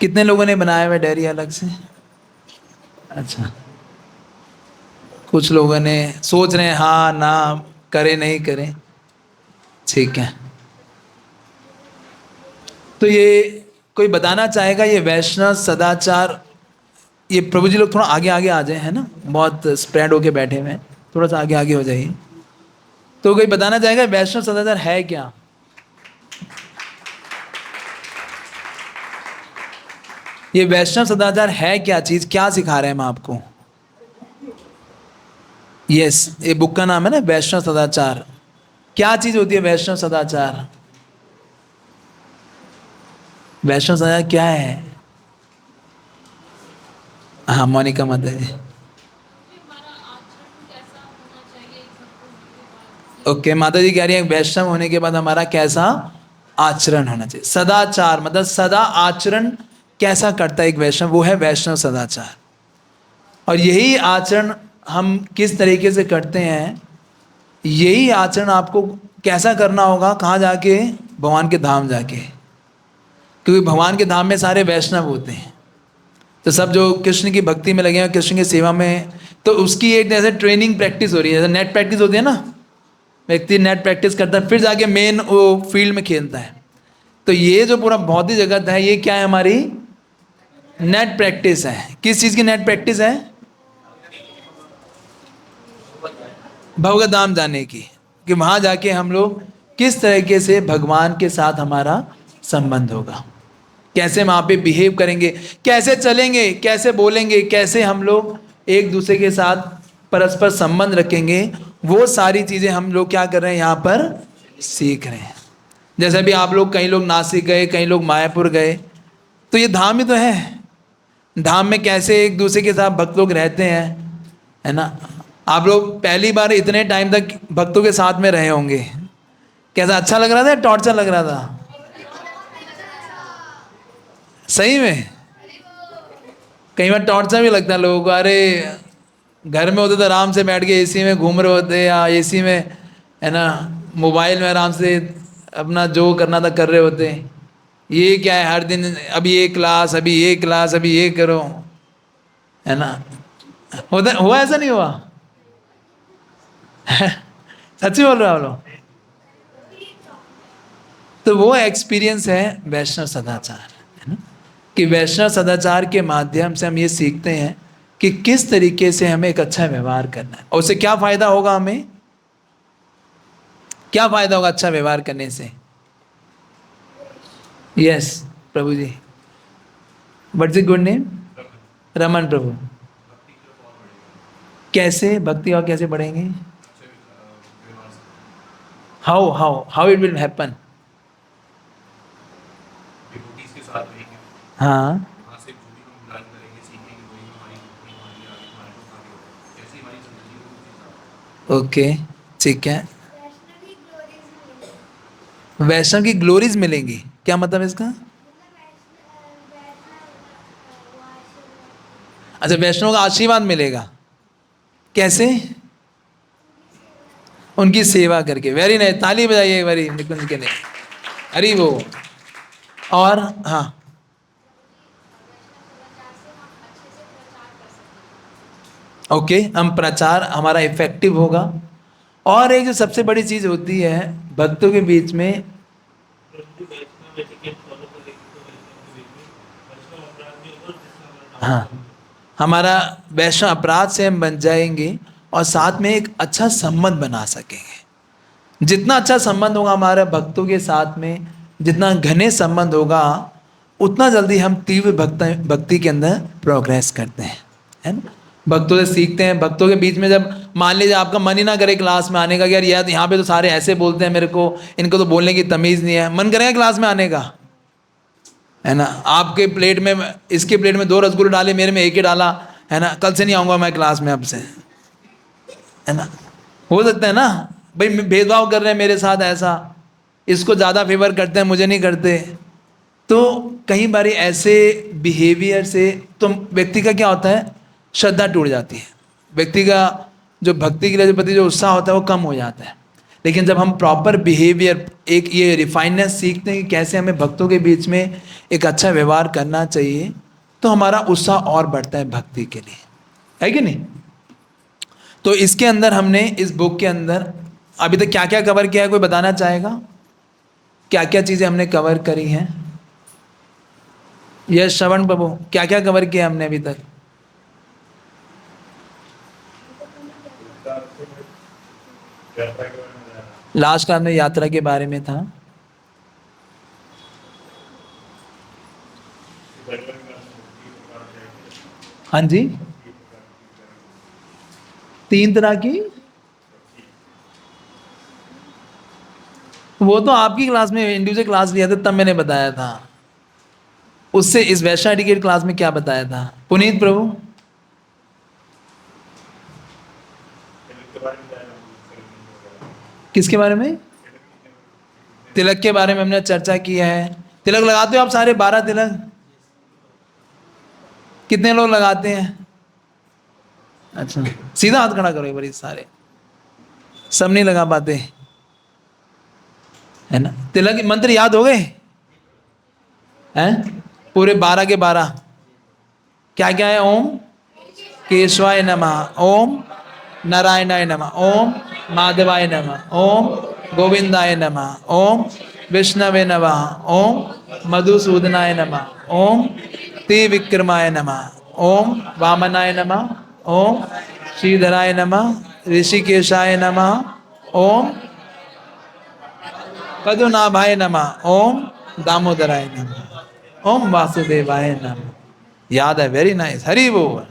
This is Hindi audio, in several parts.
कितने लोगों ने बनाया हुआ डायरी अलग से? अच्छा, कुछ लोगों ने सोच रहे हैं हाँ ना, करें नहीं करें। ठीक है। तो ये कोई बताना चाहेगा ये वैष्णव सदाचार, ये प्रभु जी लोग थोड़ा आगे आगे आ जाए, है ना, बहुत स्प्रेड होके बैठे हुए हैं, थोड़ा सा आगे आगे हो जाइए। तो कोई बताना चाहेगा वैष्णव सदाचार है क्या? ये वैष्णव सदाचार है क्या चीज, क्या सिखा रहे हैं हम आपको? यस, ये बुक का नाम है ना वैष्णव सदाचार। क्या चीज होती है वैष्णव सदाचार? वैष्णव सदाचार क्या है? हाँ मोनिका माता जी। ओके, माता जी कह रही है वैष्णव होने के बाद हमारा कैसा आचरण होना चाहिए। सदाचार मतलब सदा आचरण कैसा करता है एक वैष्णव, वो है वैष्णव सदाचार। और यही आचरण हम किस तरीके से करते हैं, यही आचरण आपको कैसा करना होगा, कहाँ जाके? भगवान के धाम जाके। क्योंकि भगवान के धाम में सारे वैष्णव होते हैं, तो सब जो कृष्ण की भक्ति में लगे हैं, कृष्ण की सेवा में, तो उसकी एक जैसे ट्रेनिंग प्रैक्टिस हो रही है, जैसे नेट प्रैक्टिस होती है ना, व्यक्ति नेट प्रैक्टिस करता है फिर जाके मेन वो फील्ड में खेलता है। तो ये जो पूरा भौतिक जगत है ये क्या है, हमारी नेट प्रैक्टिस है। किस चीज़ की नेट प्रैक्टिस है? भगवत धाम जाने की, कि वहाँ जाके हम लोग किस तरीके से भगवान के साथ हमारा संबंध होगा, कैसे वहाँ पे बिहेव करेंगे, कैसे चलेंगे, कैसे बोलेंगे, कैसे हम लोग एक दूसरे के साथ परस्पर संबंध रखेंगे, वो सारी चीज़ें हम लोग क्या कर रहे हैं यहाँ पर सीख रहे हैं। जैसे अभी आप लोग, कई लोग नासिक गए, कई लोग मायापुर गए, तो ये धाम ही तो है। धाम में कैसे एक दूसरे के साथ भक्त लोग रहते हैं, है ना। आप लोग पहली बार इतने टाइम तक भक्तों के साथ में रहे होंगे, कैसा अच्छा लग रहा था या टॉर्चर लग रहा था? सही में कई बार टॉर्चर भी लगता है लोगों को। अरे घर में होते तो आराम से बैठ के एसी में घूम रहे होते, या एसी में, है ना, मोबाइल में आराम से अपना जो करना था कर रहे होते। ये क्या है, हर दिन अभी ये क्लास, अभी ये क्लास, अभी ये करो, है ना। होता हुआ, ऐसा नहीं हुआ? सच्ची बोल रहे हो आप लोग? तो वो एक्सपीरियंस है वैष्णव सदाचार, है ना। कि वैष्णव सदाचार के माध्यम से हम ये सीखते हैं कि किस तरीके से हमें एक अच्छा व्यवहार करना है, और उससे क्या फायदा होगा हमें, क्या फायदा होगा अच्छा व्यवहार करने से? Yes Prabhu ji, what's is good name? Raman Prabhu. कैसे भक्ति और कैसे बढ़ेंगे? How how how it will happen? हाँ, ओके, ठीक है। वैष्णव की ग्लोरीज मिलेंगी, क्या मतलब इसका? अच्छा, वैष्णव का आशीर्वाद मिलेगा, कैसे? उनकी सेवा करके। वेरी नाइस, ताली बजाइए एक बारी निकुंज के लिए। हरी वो। और हाँ, ओके, हम प्रचार हमारा इफेक्टिव होगा। और एक जो सबसे बड़ी चीज होती है भक्तों के बीच में, हाँ, हमारा वैष्णव अपराध से हम बच जाएंगे, और साथ में एक अच्छा संबंध बना सकेंगे। जितना अच्छा संबंध होगा हमारे भक्तों के साथ में, जितना घने संबंध होगा, उतना जल्दी हम तीव्र भक्ति के अंदर प्रोग्रेस करते हैं, है ना। भक्तों से सीखते हैं। भक्तों के बीच में जब मान लीजिए आपका मन ही ना करे क्लास में आने का, कि यार यार यहाँ पे तो सारे ऐसे बोलते हैं, मेरे को इनको तो बोलने की तमीज़ नहीं है, मन करेगा क्लास में आने का, है ना। आपके प्लेट में, इसके प्लेट में 2 रसगुल्ले डाले, मेरे में एक ही डाला, है ना, कल से नहीं आऊँगा मैं क्लास में अब से, है ना। हो सकता है ना, भाई भेदभाव कर रहे हैं मेरे साथ, ऐसा इसको ज़्यादा फेवर करते हैं, मुझे नहीं करते। तो कई बार ऐसे बिहेवियर से तो व्यक्ति का क्या होता है, श्रद्धा टूट जाती है। व्यक्ति का जो भक्ति के लिए जो प्रति जो उत्साह होता है वो कम हो जाता है। लेकिन जब हम प्रॉपर बिहेवियर, एक ये रिफाइननेस सीखते हैं कि कैसे हमें भक्तों के बीच में एक अच्छा व्यवहार करना चाहिए, तो हमारा उत्साह और बढ़ता है भक्ति के लिए, है कि नहीं? तो इसके अंदर हमने, इस बुक के अंदर अभी तक क्या क्या कवर किया है, कोई बताना चाहेगा? क्या क्या चीज़ें हमने कवर करी हैं? यस श्रवण प्रभु, क्या क्या कवर किया हमने अभी तक? लास्ट का हमने यात्रा के बारे में था। हाँ जी, 3 तरह की, वो तो आपकी क्लास में इंडिविजुअल क्लास लिया था तब मैंने बताया था। उससे इस वैश्य एटिकेट क्लास में क्या बताया था पुनीत प्रभु? किसके बारे में? तिलक के बारे में हमने चर्चा की है। तिलक लगाते हो आप सारे 12 तिलक? कितने लोग लगाते हैं? अच्छा, सीधा हाथ खड़ा करो एक बार, सारे सब नहीं लगा पाते, है ना? तिलक के मंत्र याद हो गए हैं? पूरे 12 के 12 क्या क्या है? ओम केशवाय नमः, ओम नारायणाय नमः, ओम माधवाय नमः, ओम गोविंदाय नमः, ओम विष्णवे नमः, ओम मधुसूदनाय नमः, ओम त्रिविक्रमाय नमः, ओम वामनाय नमः, ओम श्रीधराय नमः, ऋषिकेशाय नमः, ओम पद्मनाभाय नमः, ओम दामोदराय नमः, ओम वासुदेवाय नमः। याद है? वेरी नाइस, हरि बोल।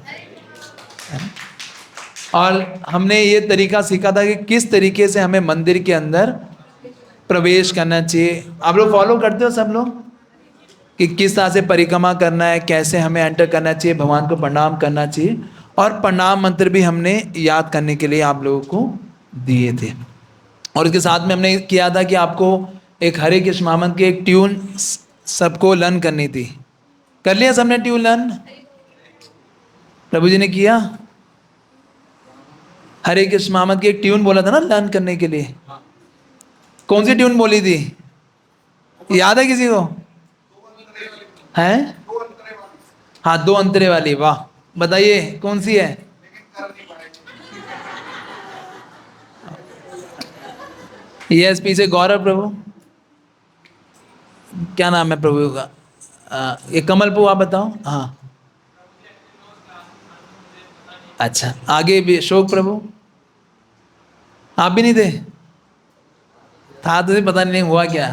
और हमने ये तरीका सीखा था कि किस तरीके से हमें मंदिर के अंदर प्रवेश करना चाहिए। आप लोग फॉलो करते हो सब लोग कि किस तरह से परिक्रमा करना है, कैसे हमें एंटर करना चाहिए, भगवान को प्रणाम करना चाहिए। और प्रणाम मंत्र भी हमने याद करने के लिए आप लोगों को दिए थे। और इसके साथ में हमने किया था कि आपको एक हरे कृष्ण महामंत्र की एक ट्यून सबको लर्न करनी थी। कर लिया सबने ट्यून लर्न? प्रभु जी ने किया? हरे कृष्ण महामंत्र की एक ट्यून बोला था ना लर्न करने के लिए। कौन सी ट्यून बोली थी? याद है किसी को? है? हाँ, 2 अंतरे वाली। वाह, बताइए कौन सी है? यस, पीछे गौरव प्रभु, क्या नाम है प्रभु का? ये कमल प्रभु, आप बताओ। हाँ, अच्छा, आगे भी अशोक प्रभु, आप भी नहीं थे? था तो पता नहीं हुआ क्या,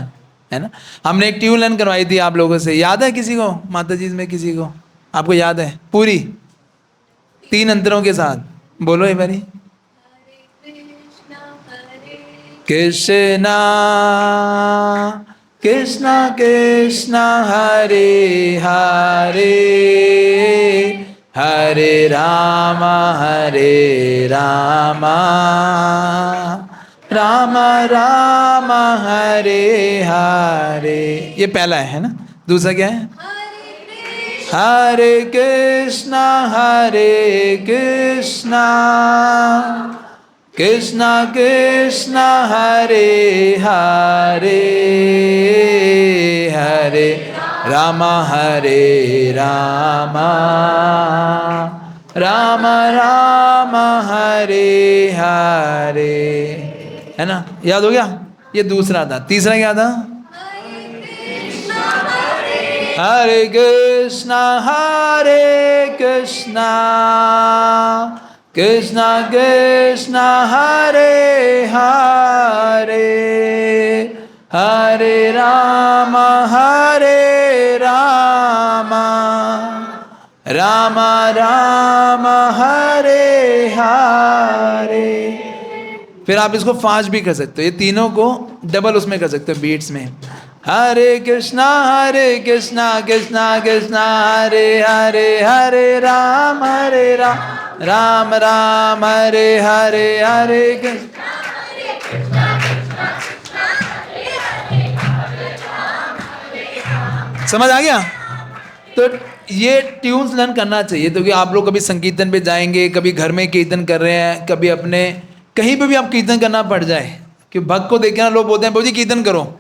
है ना? हमने एक ट्यून लर्न करवाई थी आप लोगों से, याद है किसी को? माता जी में किसी को आपको याद है? पूरी 3 अंतरों के साथ बोलो एक बारी। कृष्णा कृष्णा कृष्णा हरे हरे, हरे राम राम राम हरे हरे। ये पहला है ना? दूसरा क्या है? हरे कृष्णा कृष्णा कृष्णा हरे हरे, हरे राम राम राम हरे हरे, है ना? याद हो गया? ये दूसरा था। तीसरा क्या था? हरे कृष्णा कृष्णा कृष्णा हरे हरे, हरे राम राम राम हरे हरे। फिर आप इसको फास्ट भी कर सकते हो, ये तीनों को डबल उसमें कर सकते हो बीट्स में। हरे कृष्णा कृष्णा कृष्णा हरे हरे, हरे राम राम राम हरे हरे, हरे कृष्ण। समझ आ गया? तो ये ट्यून्स लर्न करना चाहिए। तो कि आप लोग कभी संकीर्तन पे जाएंगे, कभी घर में कीर्तन कर रहे हैं, कभी अपने कहीं पे भी आप कीर्तन करना पड़ जाए, कि भक्त को देख के ना लोग बोलते हैं प्रभु जी कीर्तन करो,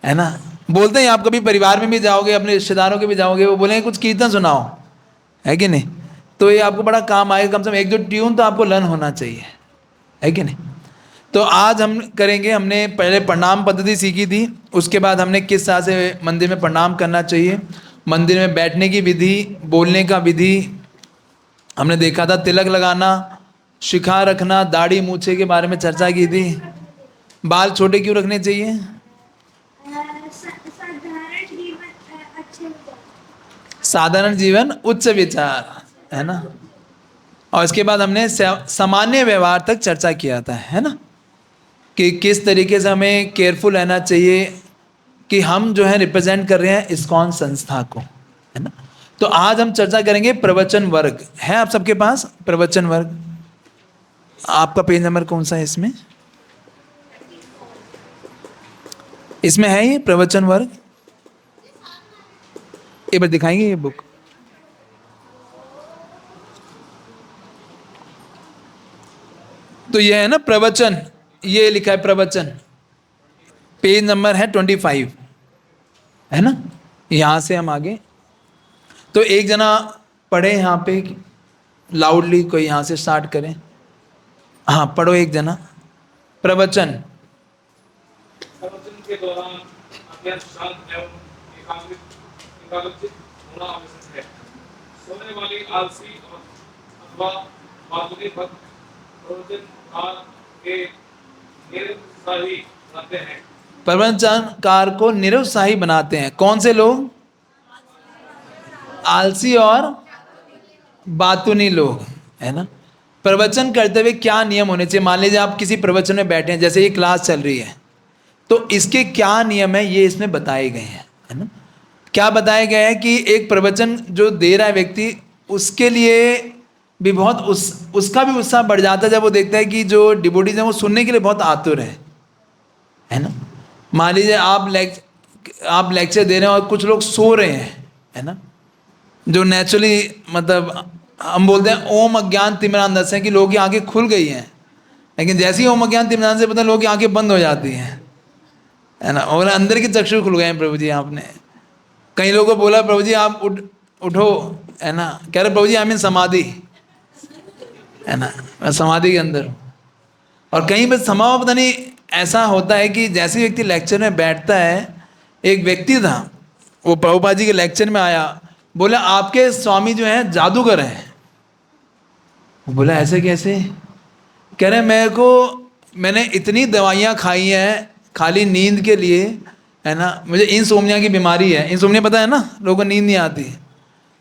है ना। बोलते हैं, आप कभी परिवार में भी जाओगे, अपने रिश्तेदारों के भी जाओगे, वो बोलेंगे कुछ कीर्तन सुनाओ, है कि नहीं। तो ये आपको बड़ा काम आएगा, कम से कम एक दो ट्यून तो आपको लर्न होना चाहिए, है कि नहीं। तो आज हम करेंगे, हमने पहले प्रणाम पद्धति सीखी थी, उसके बाद हमने किस तरह से मंदिर में प्रणाम करना चाहिए, मंदिर में बैठने की विधि, बोलने का विधि हमने देखा था, तिलक लगाना, शिखा रखना, दाढ़ी मूछे के बारे में चर्चा की थी। बाल छोटे क्यों रखने चाहिए? साधारण जीवन उच्च विचार, है ना। और इसके बाद हमने सामान्य व्यवहार तक चर्चा किया था, है ना, कि किस तरीके से हमें केयरफुल रहना चाहिए कि हम जो है रिप्रेजेंट कर रहे हैं इस्कॉन संस्था को, है ना। तो आज हम चर्चा करेंगे प्रवचन वर्ग। है आप सबके पास प्रवचन वर्ग? आपका पेज नंबर कौन सा है इसमें? इसमें है ये प्रवचन वर्ग, एक बार दिखाएंगे ये बुक। तो ये है ना प्रवचन, ये लिखा है प्रवचन, पेज नंबर है 25, है ना। यहां से हम आगे, तो एक जना पढ़े यहाँ पे लाउडली, कोई यहाँ से स्टार्ट करें। हाँ पढ़ो एक जना, प्रवचन। प्रवचन के दौरान अत्यंत शांत एवं एकाग्रचित होना आवश्यक है। सोने वाली आलसी और अथवा माधुरी भक्त प्रवचन काल के निरुत्साही बनाते हैं। प्रवचनकार को निरुत्साही बनाते हैं कौन से लोग? आलसी और बातूनी लोग, है ना। प्रवचन करते हुए क्या नियम होने चाहिए? मान लीजिए आप किसी प्रवचन में बैठे हैं, जैसे ये क्लास चल रही है, तो इसके क्या नियम है ये इसमें बताए गए हैं, है ना। क्या बताया गया है कि एक प्रवचन जो दे रहा है व्यक्ति, उसके लिए भी बहुत उसका भी उत्साह बढ़ जाता है जब वो देखता है कि जो डिवोटीज हैं वो सुनने के लिए बहुत आतुर है ना। मान लीजिए आप लेक्चर दे रहे हैं और कुछ लोग सो रहे हैं, है ना, जो नेचुरली मतलब हम बोलते हैं ओम अज्ञान तिमिरांधस्य कि लोगों की आंखें खुल गई हैं, लेकिन जैसे ही ओम अज्ञान तिमिरांधस्य से पता है लोगों की आंखें बंद हो जाती हैं, है ना, और अंदर के चक्षु खुल गए हैं। प्रभु जी आपने कई लोगों को बोला प्रभु जी आप उठो, है ना, कह रहे प्रभु जी आई मीन समाधि, है ना, मैं समाधि के अंदर हूँ। और कहीं पर समाओ पता नहीं ऐसा होता है कि जैसे व्यक्ति लेक्चर में बैठता है, एक व्यक्ति था वो प्रभुपाद जी के लेक्चर में आया, बोला आपके स्वामी जो हैं जादूगर हैं। बोला ऐसे कैसे? कह रहे मैंने इतनी दवाइयाँ खाई हैं खाली नींद के लिए, है ना, मुझे इंसोम्निया की बीमारी है। इंसोम्निया पता है ना, लोगों को नींद नहीं आती।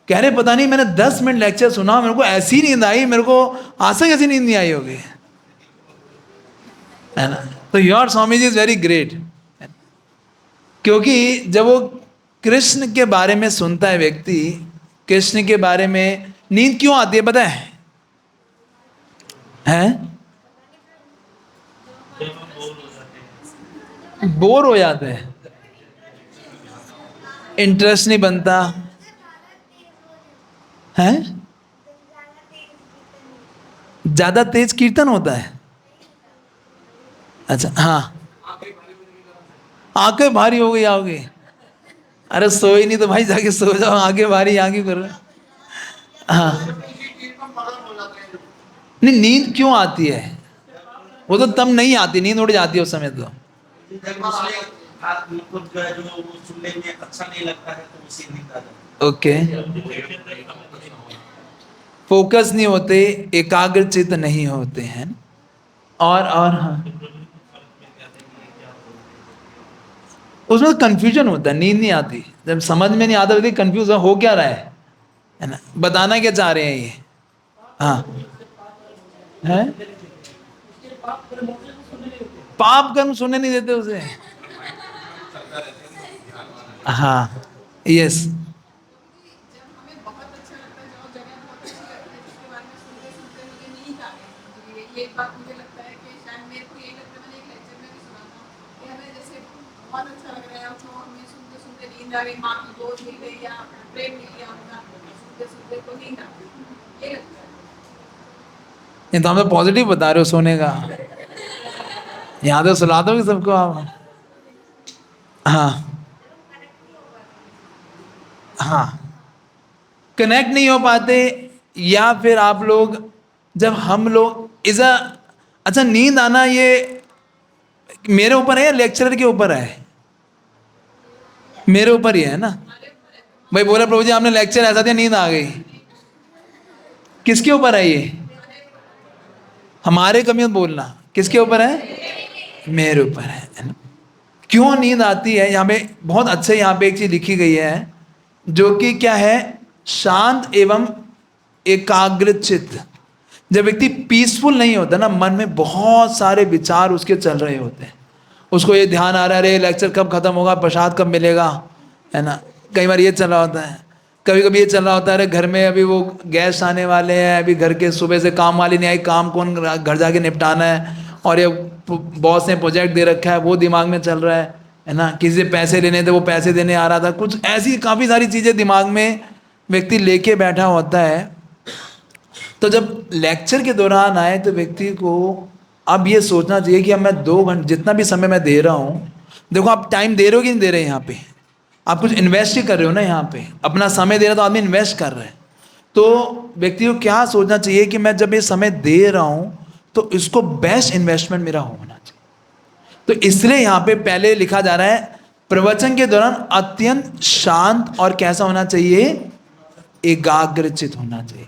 कह रहे पता नहीं मैंने 10 मिनट लेक्चर सुना, मेरे को ऐसी नींद आई, मेरे को आज तक ऐसी नींद नहीं आई होगी, है ना। तो your Swami ji is very great, क्योंकि जब वो कृष्ण के बारे में सुनता है व्यक्ति, कृष्ण के बारे में नींद क्यों आती है पता है? बोर हो जाते हैं, इंटरेस्ट नहीं बनता है। ज्यादा तेज कीर्तन होता है, अच्छा हाँ, आंखें भारी हो गई आओगे, अरे सोई नहीं तो भाई जाके सो जाओ, आंखें भारी आगे कर रहे। हाँ नहीं, नींद क्यों आती है? वो तो तब नहीं आती, नींद उड़ जाती है उस समय तो। ओके, फोकस नहीं होते, एकाग्रचित नहीं होते हैं। और हाँ, उसमें कंफ्यूजन होता है, नींद नहीं आती, जब समझ में नहीं आता कंफ्यूज हो क्या रहा है ना, बताना क्या चाह रहे हैं ये। हाँ है, पाप कर्म सुनने नहीं देते उसे। हाँ यस, ये बात मुझे लगता है कि शायद मेरे को यही लगता है, मैंने एक लेक्चर में भी सुना था कि हमें जैसे बहुत अच्छा लग रहा है, तो हमें सुनते सुनते नींद आ गई, माँ की गोद मिल गई या प्रेम मिल गया होगा, सुनते सुनते तो नींद आ गई, ये लगता है। ये तो हमें पॉजिटिव बता रहे हो सोने का, यहाँ तो सुला दोगे सबको आप। हाँ हाँ, कनेक्ट नहीं हो पाते, या फिर आप लोग, जब हम लोग इज अ, अच्छा नींद आना ये मेरे ऊपर है या लेक्चरर के ऊपर है? मेरे ऊपर ही है ना। भाई बोला प्रभु जी आपने लेक्चर ऐसा दिया नींद आ गई, किसके ऊपर है ये? हमारे कमी मत बोलना, किसके ऊपर है? मेरे ऊपर है ना। क्यों नींद आती है, यहाँ पे बहुत अच्छे, यहाँ पे एक चीज लिखी गई है जो कि क्या है, शांत एवं एकाग्रचित्त। जब व्यक्ति पीसफुल नहीं होता ना, मन में बहुत सारे विचार उसके चल रहे होते हैं, उसको ये ध्यान आ रहा है अरे लेक्चर कब खत्म होगा, प्रसाद कब मिलेगा, है ना। कई बार ये चल रहा होता है, कभी कभी ये चल रहा होता है अरे घर में अभी वो गेस्ट आने वाले हैं, अभी घर के सुबह से काम वाली नहीं आई, काम कौन घर जाके निपटाना है, और ये बॉस ने प्रोजेक्ट दे रखा है वो दिमाग में चल रहा है ना। किसी से पैसे लेने थे वो पैसे देने आ रहा था, कुछ ऐसी काफ़ी सारी चीज़ें दिमाग में व्यक्ति लेके बैठा होता है। तो जब लेक्चर के दौरान आए तो व्यक्ति को अब ये सोचना चाहिए कि अब मैं 2 घंटे जितना भी समय मैं दे रहा हूँ, देखो आप टाइम दे रहे हो कि नहीं दे रहे, यहाँ पे आप कुछ इन्वेस्ट ही कर रहे हो ना, यहाँ पे अपना समय दे रहा तो आदमी इन्वेस्ट कर रहे हैं। तो व्यक्ति को क्या सोचना चाहिए कि मैं जब ये समय दे रहा हूँ तो इसको बेस्ट इन्वेस्टमेंट मेरा होना चाहिए। तो इसलिए यहाँ पे पहले लिखा जा रहा है प्रवचन के दौरान अत्यंत शांत और कैसा होना चाहिए, एकाग्रचित होना चाहिए।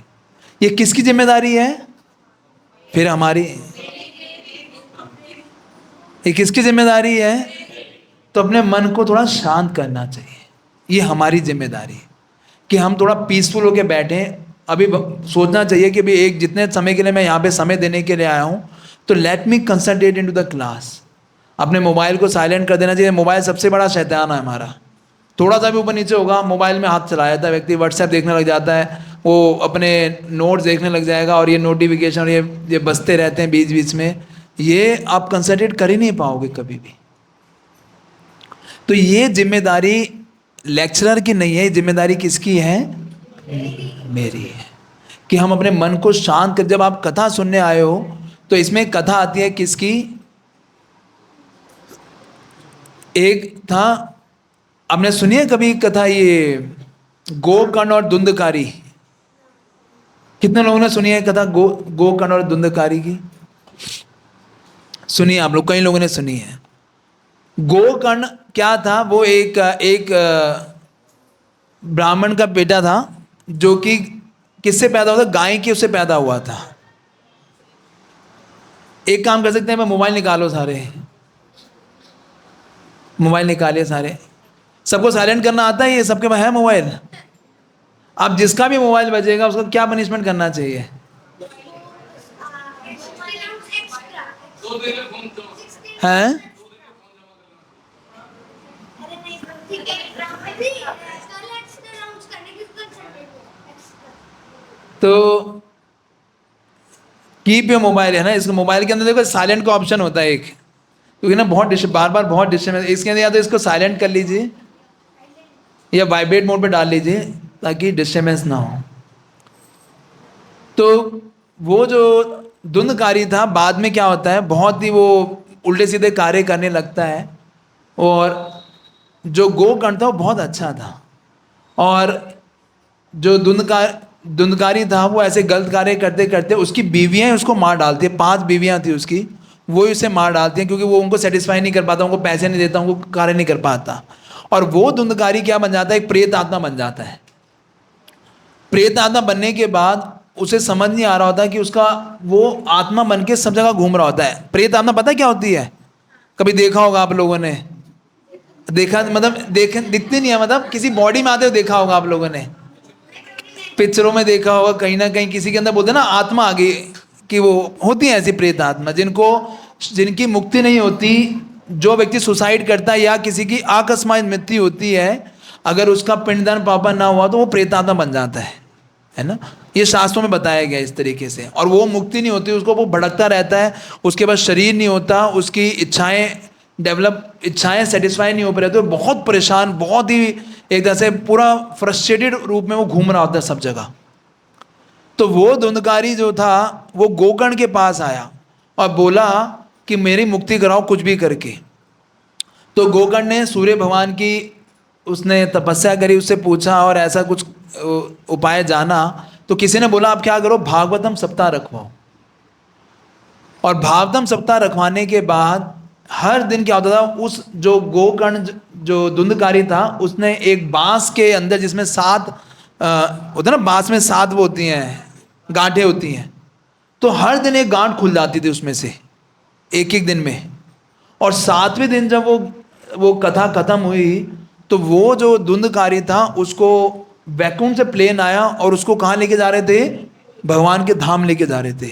ये किसकी जिम्मेदारी है? फिर हमारी। ये किसकी जिम्मेदारी है? तो अपने मन को थोड़ा शांत करना चाहिए, ये हमारी जिम्मेदारी है कि हम थोड़ा पीसफुल होकर बैठें। अभी सोचना चाहिए कि भाई एक जितने समय के लिए मैं यहाँ पे समय देने के लिए आया हूँ, तो let me concentrate into the class. अपने मोबाइल को साइलेंट कर देना चाहिए। मोबाइल सबसे बड़ा शैतान है हमारा। थोड़ा सा भी ऊपर नीचे होगा मोबाइल में हाथ चला जाता है व्यक्ति, व्हाट्सएप देखने लग जाता है, वो अपने नोट्स देखने लग जाएगा, और ये नोटिफिकेशन और ये बजते रहते हैं बीच बीच में, ये आप कंसंट्रेट कर ही नहीं पाओगे कभी भी। तो ये जिम्मेदारी लेक्चरर की नहीं है, ये जिम्मेदारी किसकी है? मेरी है कि हम अपने मन को शांत कर। जब आप कथा सुनने आए हो तो इसमें कथा आती है किसकी? एक था, आपने सुनी है कभी कथा ये गोकर्ण और धुंधकारी? कितने लोगों ने सुनी है कथा गोकर्ण और धुंधकारी की? सुनिए आप लोग, कई लोगों ने सुनी है। गोकर्ण क्या था? वो एक ब्राह्मण का बेटा था जो कि किससे पैदा हुआ था? गाय की उससे पैदा हुआ था। एक काम कर सकते हैं, मैं मोबाइल निकालो सारे, मोबाइल निकालिए सारे। सबको साइलेंट करना आता है? ये सबके पास है मोबाइल? अब जिसका भी मोबाइल बजेगा उसको क्या पनिशमेंट करना चाहिए? 2 दिन में फोन हैं? तो कीप योर मोबाइल है ना, इसको मोबाइल के अंदर देखो साइलेंट का ऑप्शन होता है एक, क्योंकि ना बहुत बार बार बहुत डिस्टर्बेंस इसके अंदर, या तो इसको साइलेंट कर लीजिए या वाइब्रेट मोड पे डाल लीजिए ताकि डिस्टर्बेंस ना हो। तो वो जो धुंधकारी था, बाद में क्या होता है, बहुत ही वो उल्टे सीधे कार्य करने लगता है, और जो गोकर्ण था वो बहुत अच्छा था, और जो धुंधकारी था वो ऐसे गलत कार्य करते करते उसकी बीवियां उसको मार डालती है। 5 बीवियां थी उसकी, वो उसे मार डालती हैं क्योंकि वो उनको सेटिस्फाई नहीं कर पाता, उनको पैसे नहीं देता, उनको कार्य नहीं कर पाता। और वो धुंधकारी क्या बन जाता है? एक प्रेत आत्मा बन जाता है। प्रेत आत्मा बनने के बाद उसे समझ नहीं आ रहा होता कि उसका वो आत्मा बन के सब जगह घूम रहा होता है। प्रेत आत्मा पता क्या होती है? कभी देखा होगा आप लोगों ने, देखा मतलब दिखती नहीं है, मतलब किसी बॉडी में आते हुए देखा होगा आप लोगों ने, पिक्चरों में देखा होगा, कहीं ना कहीं किसी के अंदर बोलते हैं ना आत्मा आ गई, कि वो होती है ऐसी प्रेत आत्मा जिनकी मुक्ति नहीं होती। जो व्यक्ति सुसाइड करता है या किसी की अकस्मात मृत्यु होती है, अगर उसका पिंडदान प्रॉपर ना हुआ तो वो प्रेत आत्मा बन जाता है ना। ये शास्त्रों में बताया गया इस तरीके से, और वो मुक्ति नहीं होती, उसको वो भटकता रहता है, उसके पास शरीर नहीं होता, उसकी इच्छाएं सेटिस्फाई नहीं हो पा रही, तो बहुत परेशान, बहुत ही एक तरह से पूरा फ्रस्ट्रेटेड रूप में वो घूम रहा होता है सब जगह। तो वो धुंधकारी जो था वो गोकर्ण के पास आया और बोला कि मेरी मुक्ति कराओ कुछ भी करके। तो गोकर्ण ने सूर्य भगवान की उसने तपस्या करी, उससे पूछा और ऐसा कुछ उपाय जाना। तो किसी ने बोला आप क्या करो, भागवतम सप्ताह रखवाओ। और भागवतम सप्ताह रखवाने के बाद हर दिन क्या होता था, उस जो गोकर्ण जो धुंधकारी था उसने एक बांस के अंदर, जिसमें 7 होता ना, बांस में 7 वो होती हैं गांठें होती हैं, तो हर दिन एक गांठ खुल जाती थी उसमें से एक एक दिन में। और 7वें दिन जब वो कथा खत्म हुई तो वो जो धुंधकारी था उसको वैकुंठ से प्लेन आया और उसको कहाँ लेके जा रहे थे, भगवान के धाम लेके जा रहे थे।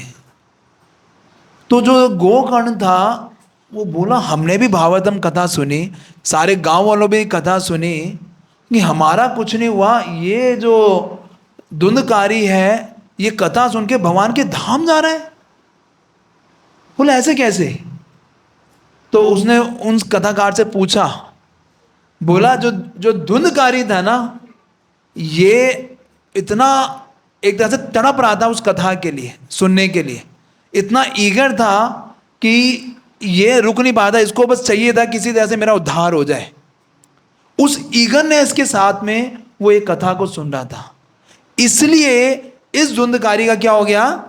तो जो गोकर्ण था वो बोला हमने भी भागवतम कथा सुनी, सारे गांव वालों भी कथा सुनी कि हमारा कुछ नहीं हुआ, ये जो धुंधकारी है ये कथा सुन के भगवान के धाम जा रहा है। बोला ऐसे कैसे? तो उसने उन कथाकार से पूछा, बोला जो जो धुंधकारी था ना, ये इतना एक तरह से तड़प रहा था उस कथा के लिए, सुनने के लिए, इतना ईगर था कि ये रुक नहीं पाता, इसको बस चाहिए था किसी तरह से मेरा उद्धार हो जाए। उस ईगरनेस के साथ में वो एक कथा को सुन रहा था, इसलिए इस धुंधकारी का क्या हो गया,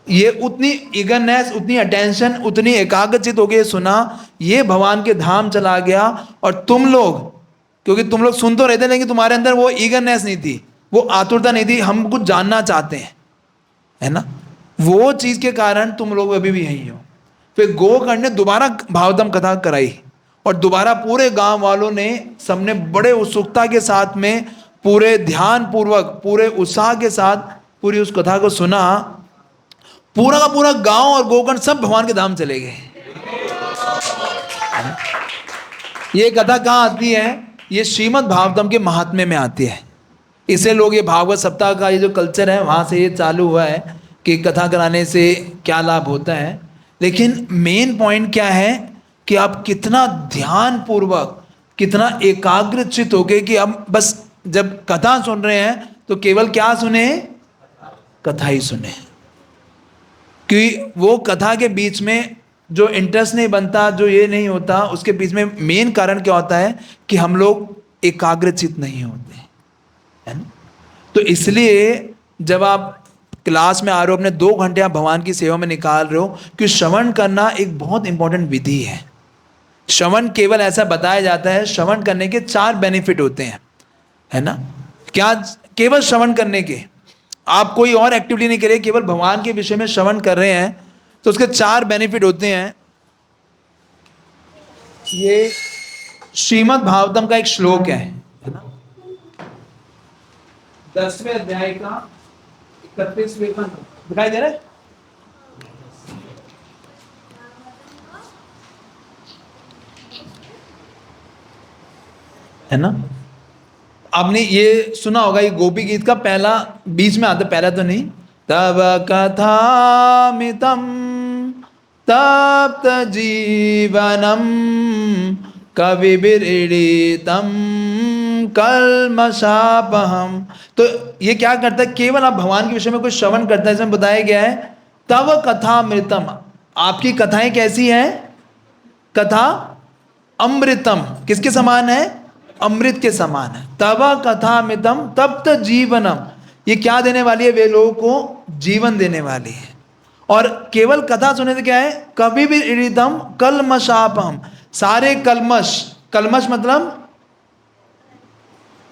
ये उतनी ईगरनेस, उतनी अटेंशन, उतनी एकाग्रचित हो गए सुना, ये भगवान के धाम चला गया। और तुम लोग, क्योंकि तुम लोग सुन तो रहे थे लेकिन तुम्हारे अंदर वो ईगरनेस नहीं थी, वो आतुरता नहीं थी, हम कुछ जानना चाहते हैं, है ना, वो चीज के कारण तुम लोग अभी भी यहीं हो। फिर गोकर्ण ने दोबारा भागवतम कथा कराई और दोबारा पूरे गांव वालों ने, सबने बड़े उत्सुकता के साथ में, पूरे ध्यान पूर्वक, पूरे उत्साह के साथ पूरी उस कथा को सुना। पूरा का पूरा गांव और गोकर्ण सब भगवान के धाम चले गए। ये कथा कहाँ आती है, ये श्रीमद् भागवतम के महात्म्य में आती है। इसे लोग, ये भागवत सप्ताह का ये जो कल्चर है वहाँ से ये चालू हुआ है कि कथा कराने से क्या लाभ होता है। लेकिन मेन पॉइंट क्या है कि आप कितना ध्यान पूर्वक, कितना एकाग्रचित होके कि अब बस जब कथा सुन रहे हैं तो केवल क्या सुने, कथा ही सुने। कि वो कथा के बीच में जो इंटरेस्ट नहीं बनता, जो ये नहीं होता, उसके बीच में मेन कारण क्या होता है कि हम लोग एकाग्रचित नहीं होते, है ना। तो इसलिए जब आप क्लास में आ रहे हो, अपने 2 घंटे आप भगवान की सेवा में निकाल रहे हो, कि श्रवण करना एक बहुत इंपॉर्टेंट विधि है। श्रवण केवल ऐसा बताया जाता है, श्रवण करने के 4 बेनिफिट होते हैं, है ना। क्या केवल श्रवण करने के, आप कोई और एक्टिविटी नहीं करिए, केवल भगवान के विषय में श्रवण कर रहे हैं तो उसके 4 बेनिफिट होते हैं। ये श्रीमद् भागवतम का एक श्लोक है ना, 10वें अध्याय का 31वें पद, दिखाई दे रहा है, है ना। आपने ये सुना होगा, ये गोपी गीत का पहला, बीच में आता, पहला तो नहीं, तब कथामितम तप्त जीवनम कविभिरीडितम कल्मषापहम। तो ये क्या करता है, केवल आप भगवान के विषय में कुछ श्रवण करता है, इसमें बताया गया है तव कथामृतम, आपकी कथाएं कैसी हैं, कथा अमृतम, किसके समान है, अमृत के समान है। तव कथामृतम तप्त जीवनम, ये क्या देने वाली है, वे लोगों को जीवन देने वाली है। और केवल कथा सुनने से क्या है, कभी भी इरिदम कलमशापम, सारे कलमश, कलमश मतलब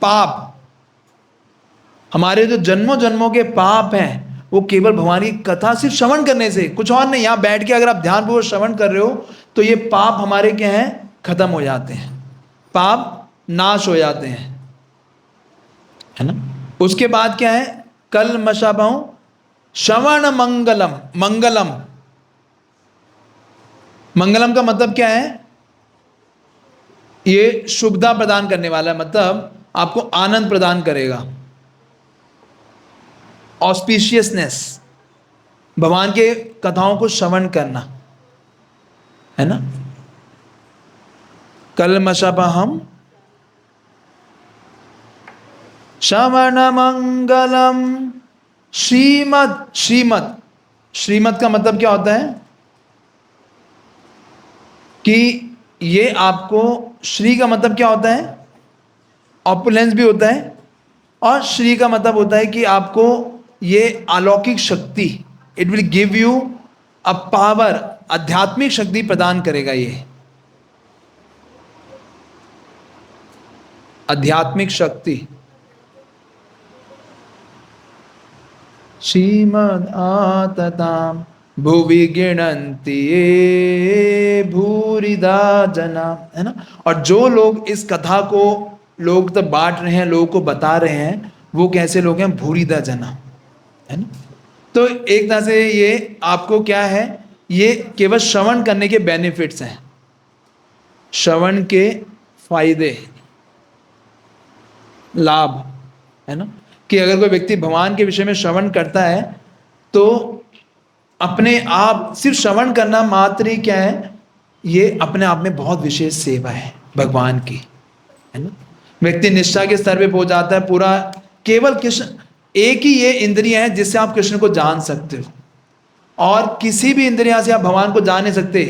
पाप, हमारे जो जन्मों जन्मों के पाप हैं वो केवल भगवान की कथा सिर्फ श्रवण करने से, कुछ और नहीं, यहां बैठ के अगर आप ध्यानपूर्वक श्रवण कर रहे हो तो ये पाप हमारे क्या हैं, खत्म हो जाते हैं, पाप नाश हो जाते हैं, है ना। उसके बाद क्या है, कलमशापम श्रवण मंगलम, मंगलम, मंगलम का मतलब क्या है, ये शुभता प्रदान करने वाला है, मतलब आपको आनंद प्रदान करेगा, ऑस्पिशियसनेस, भगवान के कथाओं को श्रवण करना, है ना। कलमशापहम श्रवण मंगलम श्रीमद, श्रीमद, श्रीमद का मतलब क्या होता है, कि ये आपको, श्री का मतलब क्या होता है? ऑपुलेंस भी होता है, और श्री का मतलब होता है कि आपको ये अलौकिक शक्ति, it will give you a power, आध्यात्मिक शक्ति प्रदान करेगा ये, आध्यात्मिक शक्ति। श्रीमद् आतताम भुवि गृह्णन्ति ये भूरिदा जना, है ना। और जो लोग इस कथा को लोग तक बांट रहे हैं, लोगों को बता रहे हैं, वो कैसे लोग हैं? भूरिदा जना, है ना। तो एक तरह से ये आपको क्या है, ये केवल श्रवण करने के बेनिफिट्स हैं, श्रवण के फायदे, लाभ, है ना। कि अगर कोई व्यक्ति भगवान के विषय में श्रवण करता है तो अपने आप, सिर्फ श्रवण करना मात्र ही क्या है, ये अपने आप में बहुत विशेष सेवा है भगवान की, है ना। व्यक्ति निष्ठा के स्तर पे पहुंच जाता है पूरा, केवल कृष्ण, एक ही ये इंद्रियां हैं जिससे आप कृष्ण को जान सकते हो, और किसी भी इंद्रिया से आप भगवान को जान नहीं सकते।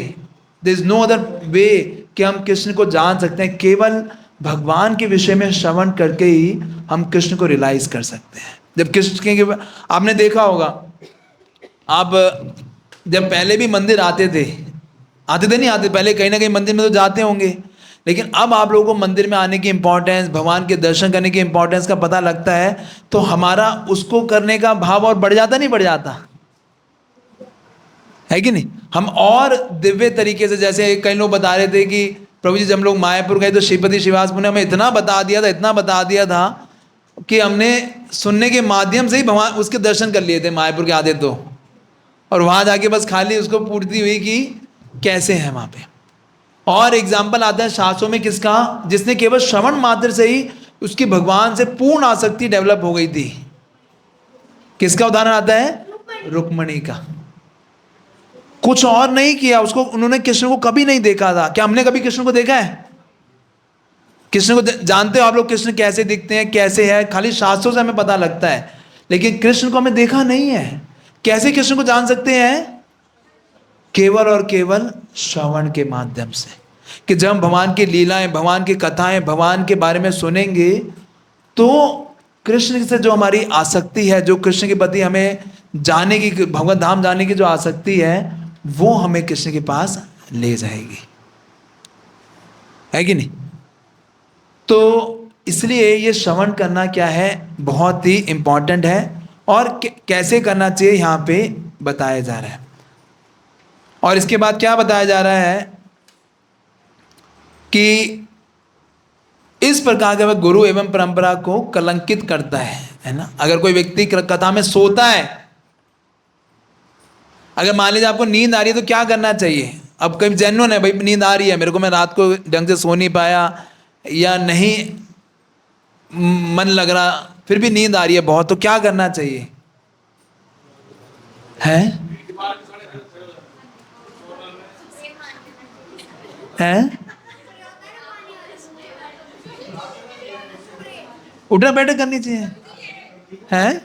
There is no other way कि हम कृष्ण को जान सकते हैं, केवल भगवान के विषय में श्रवण करके ही हम कृष्ण को रियलाइज कर सकते हैं। जब कृष्ण के, आपने देखा होगा, आप जब पहले भी मंदिर आते थे नहीं आते, पहले कहीं ना कहीं मंदिर में तो जाते होंगे, लेकिन अब आप लोगों को मंदिर में आने की इंपॉर्टेंस, भगवान के दर्शन करने की इंपॉर्टेंस का पता लगता है, तो हमारा उसको करने का भाव और बढ़ जाता, नहीं बढ़ जाता है कि नहीं? हम और दिव्य तरीके से, जैसे कई लोग बता रहे थे कि प्रभु जी जब हम लोग मायापुर गए तो श्रीपति श्रीवास ने हमें इतना बता दिया था, इतना बता दिया था कि हमने सुनने के माध्यम से ही भगवान उसके दर्शन कर लिए थे मायापुर के आधे तो, और वहां जाके बस खाली उसको पूर्ति हुई कि कैसे है वहां पे। और एग्जाम्पल आता है शास्त्रों में किसका, जिसने केवल श्रवण मात्र से ही उसकी भगवान से पूर्ण आसक्ति डेवलप हो गई थी। किसका उदाहरण आता है? रुक्मणी का। कुछ और नहीं किया, उसको, उन्होंने कृष्ण को कभी नहीं देखा था। क्या हमने कभी कृष्ण को देखा है? कृष्ण को जानते हो आप लोग कृष्ण कैसे दिखते हैं, कैसे है? खाली शास्त्रों से हमें पता लगता है, लेकिन कृष्ण को हमें देखा नहीं है। कैसे कृष्ण को जान सकते हैं? केवल और केवल श्रवण के माध्यम से। कि जब हम भगवान की लीलाएं, भगवान की कथाएं, भगवान के बारे में सुनेंगे तो कृष्ण से जो हमारी आसक्ति है, जो कृष्ण के प्रति हमें जाने की, भगवत धाम जाने की जो आसक्ति है, वो हमें कृष्ण के पास ले जाएगी, है कि नहीं? तो इसलिए ये श्रवण करना क्या है, बहुत ही इंपॉर्टेंट है, और कैसे करना चाहिए यहाँ पे बताया जा रहा है। और इसके बाद क्या बताया जा रहा है कि इस प्रकार का वह गुरु एवं परंपरा को कलंकित करता है ना। अगर कोई व्यक्ति कथा में सोता है, अगर मान लीजिए आपको नींद आ रही है तो क्या करना चाहिए? अब कहीं जेन्युइन है भाई, नींद आ रही है मेरे को, मैं रात को ढंग से सो नहीं पाया, या नहीं मन लग रहा, फिर भी नींद आ रही है बहुत, तो क्या करना चाहिए? है उठना बैठक करनी चाहिए, है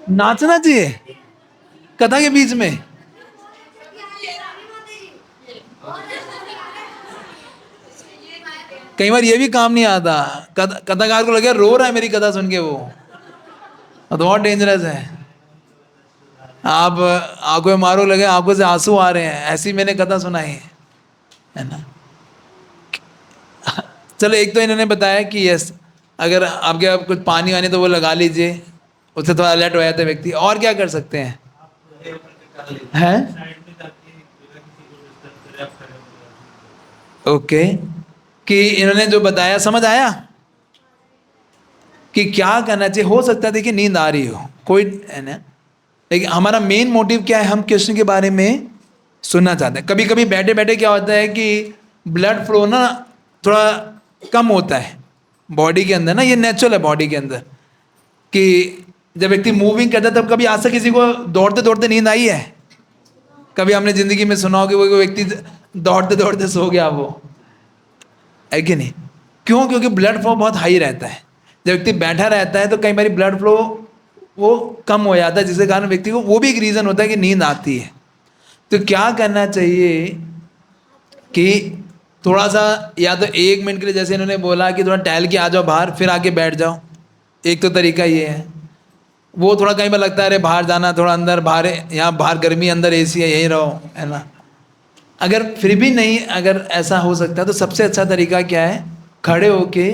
नाचना चाहिए कथा के बीच में? कई बार ये भी काम नहीं आता, कथाकार को लगे रो रहा है मेरी कथा सुन के, वो तो बहुत डेंजरस है। आप आंखों में मारो, लगे आंखों से आंसू आ रहे हैं, ऐसी मैंने कथा सुनाई है ना। चलो, एक तो इन्होंने बताया कि यस, अगर आपके आप कुछ पानी वानी तो वो लगा लीजिए, उससे थोड़ा अलर्ट हो जाता है व्यक्ति। और क्या कर सकते हैं? हैं ओके, कि इन्होंने जो बताया समझ आया कि क्या करना चाहिए। हो सकता है देखिए नींद आ रही हो, कोई है ना, लेकिन हमारा मेन मोटिव क्या है, हम कृष्ण के बारे में सुनना चाहते हैं। कभी कभी बैठे बैठे क्या होता है कि ब्लड फ्लो ना थोड़ा कम होता है बॉडी के अंदर ना, ये नेचुरल है बॉडी के अंदर, कि जब व्यक्ति मूविंग करता है तब कभी आज तक किसी को दौड़ते दौड़ते नींद आई है? कभी हमने जिंदगी में सुना हो कि वो व्यक्ति दौड़ते दौड़ते सो गया, वो है कि नहीं? क्यों? क्योंकि ब्लड फ्लो बहुत हाई रहता है। जब व्यक्ति बैठा रहता है तो कई बार ब्लड फ्लो वो कम हो जाता है, जिसके कारण व्यक्ति को, वो भी एक रीज़न होता है कि नींद आती है। तो क्या करना चाहिए कि थोड़ा सा, या तो 1 मिनट के लिए जैसे इन्होंने बोला कि थोड़ा टहल के आ जाओ बाहर, फिर आके बैठ जाओ, एक तो तरीका ये है। वो थोड़ा कहीं पर लगता है अरे बाहर जाना, थोड़ा अंदर बाहर, यहाँ बाहर गर्मी अंदर एसी है, यहीं रहो, है ना। अगर फिर भी नहीं, अगर ऐसा हो सकता है तो सबसे अच्छा तरीका क्या है, खड़े होके,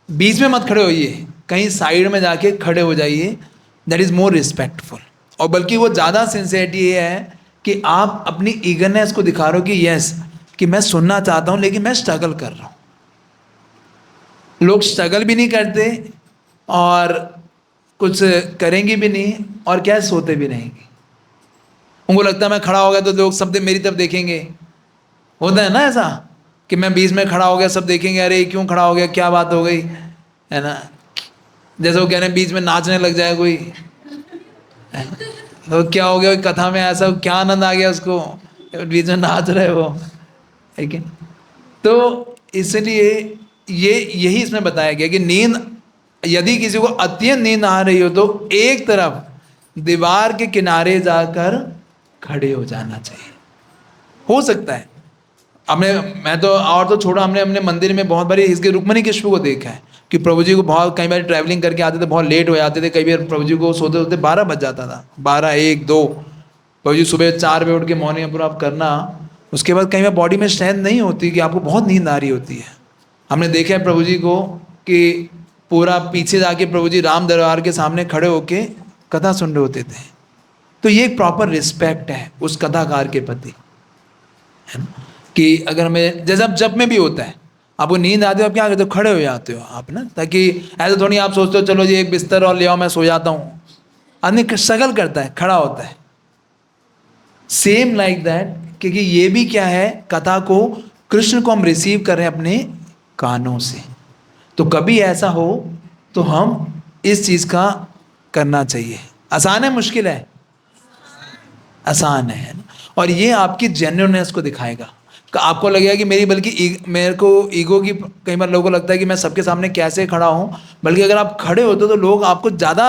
बीच में मत खड़े होइए, कहीं साइड में जाके खड़े हो जाइए, दैट इज़ मोर रिस्पेक्टफुल। और बल्कि वो ज़्यादा सिंसियरिटी ये है कि आप अपनी ईगरनेस को दिखा रहे हो कि यस, कि मैं सुनना चाहता हूँ लेकिन मैं स्ट्रगल कर रहा हूँ। लोग स्ट्रगल भी नहीं करते और कुछ करेंगे भी नहीं, और क्या सोते भी रहेंगे। उनको लगता है मैं खड़ा हो गया तो लोग सब मेरी तरफ देखेंगे। होता है ना ऐसा कि मैं बीच में खड़ा हो गया, सब देखेंगे, अरे क्यों खड़ा हो गया, क्या बात हो गई, है ना। जैसे वो कह रहे हैं बीच में नाचने लग जाए कोई, है ना? तो क्या हो गया कथा में, ऐसा क्या आनंद आ गया उसको, बीच में नाच रहे हो, ठीक है। तो इसलिए यही इसमें बताया गया कि नींद, यदि किसी को अत्यंत नींद आ रही हो तो एक तरफ दीवार के किनारे जाकर खड़े हो जाना चाहिए। हो सकता है हमने, मैं तो और तो छोड़ा, हमने अपने मंदिर में बहुत बारी इसके रुक्मणी कृष्ण को देखा है कि प्रभु जी को बहुत, कई बार ट्रैवलिंग करके आते थे, बहुत लेट हो जाते थे, कई बार प्रभु जी को सोते सोते 12 बज जाता था, 12, 1, 2। प्रभु जी सुबह 4 बजे उठ के मॉर्निंग पूरा आप करना, उसके बाद कई बार बॉडी में स्ट्रेंथ नहीं होती कि आपको बहुत नींद आ रही होती है। हमने देखा है प्रभु जी को कि पूरा पीछे जाके प्रभु जी राम दरबार के सामने खड़े होके कथा सुन रहे होते थे। तो ये एक प्रॉपर रिस्पेक्ट है उस कथाकार के प्रति, है ना। कि अगर हमें, जैसे अब जब में भी होता है, आपको नींद आती है, आप क्या करते हो, खड़े हो जाते हो आप ना, ताकि ऐसे थोड़ी आप सोचते हो चलो जी एक बिस्तर और ले आओ मैं सो जाता हूँ। आदमी स्ट्रगल करता है, खड़ा होता है। सेम लाइक दैट, क्योंकि ये भी क्या है, कथा को, कृष्ण को हम रिसीव कर रहे हैं अपने कानों से। तो कभी ऐसा हो तो हम इस चीज का करना चाहिए। आसान है मुश्किल है? आसान है ना। और ये आपकी जेन्युइननेस को दिखाएगा। आपको लगेगा कि मेरी, बल्कि मेरे को ईगो की, कई बार लोगों को लगता है कि मैं सबके सामने कैसे खड़ा हूँ, बल्कि अगर आप खड़े होते तो लोग आपको ज़्यादा,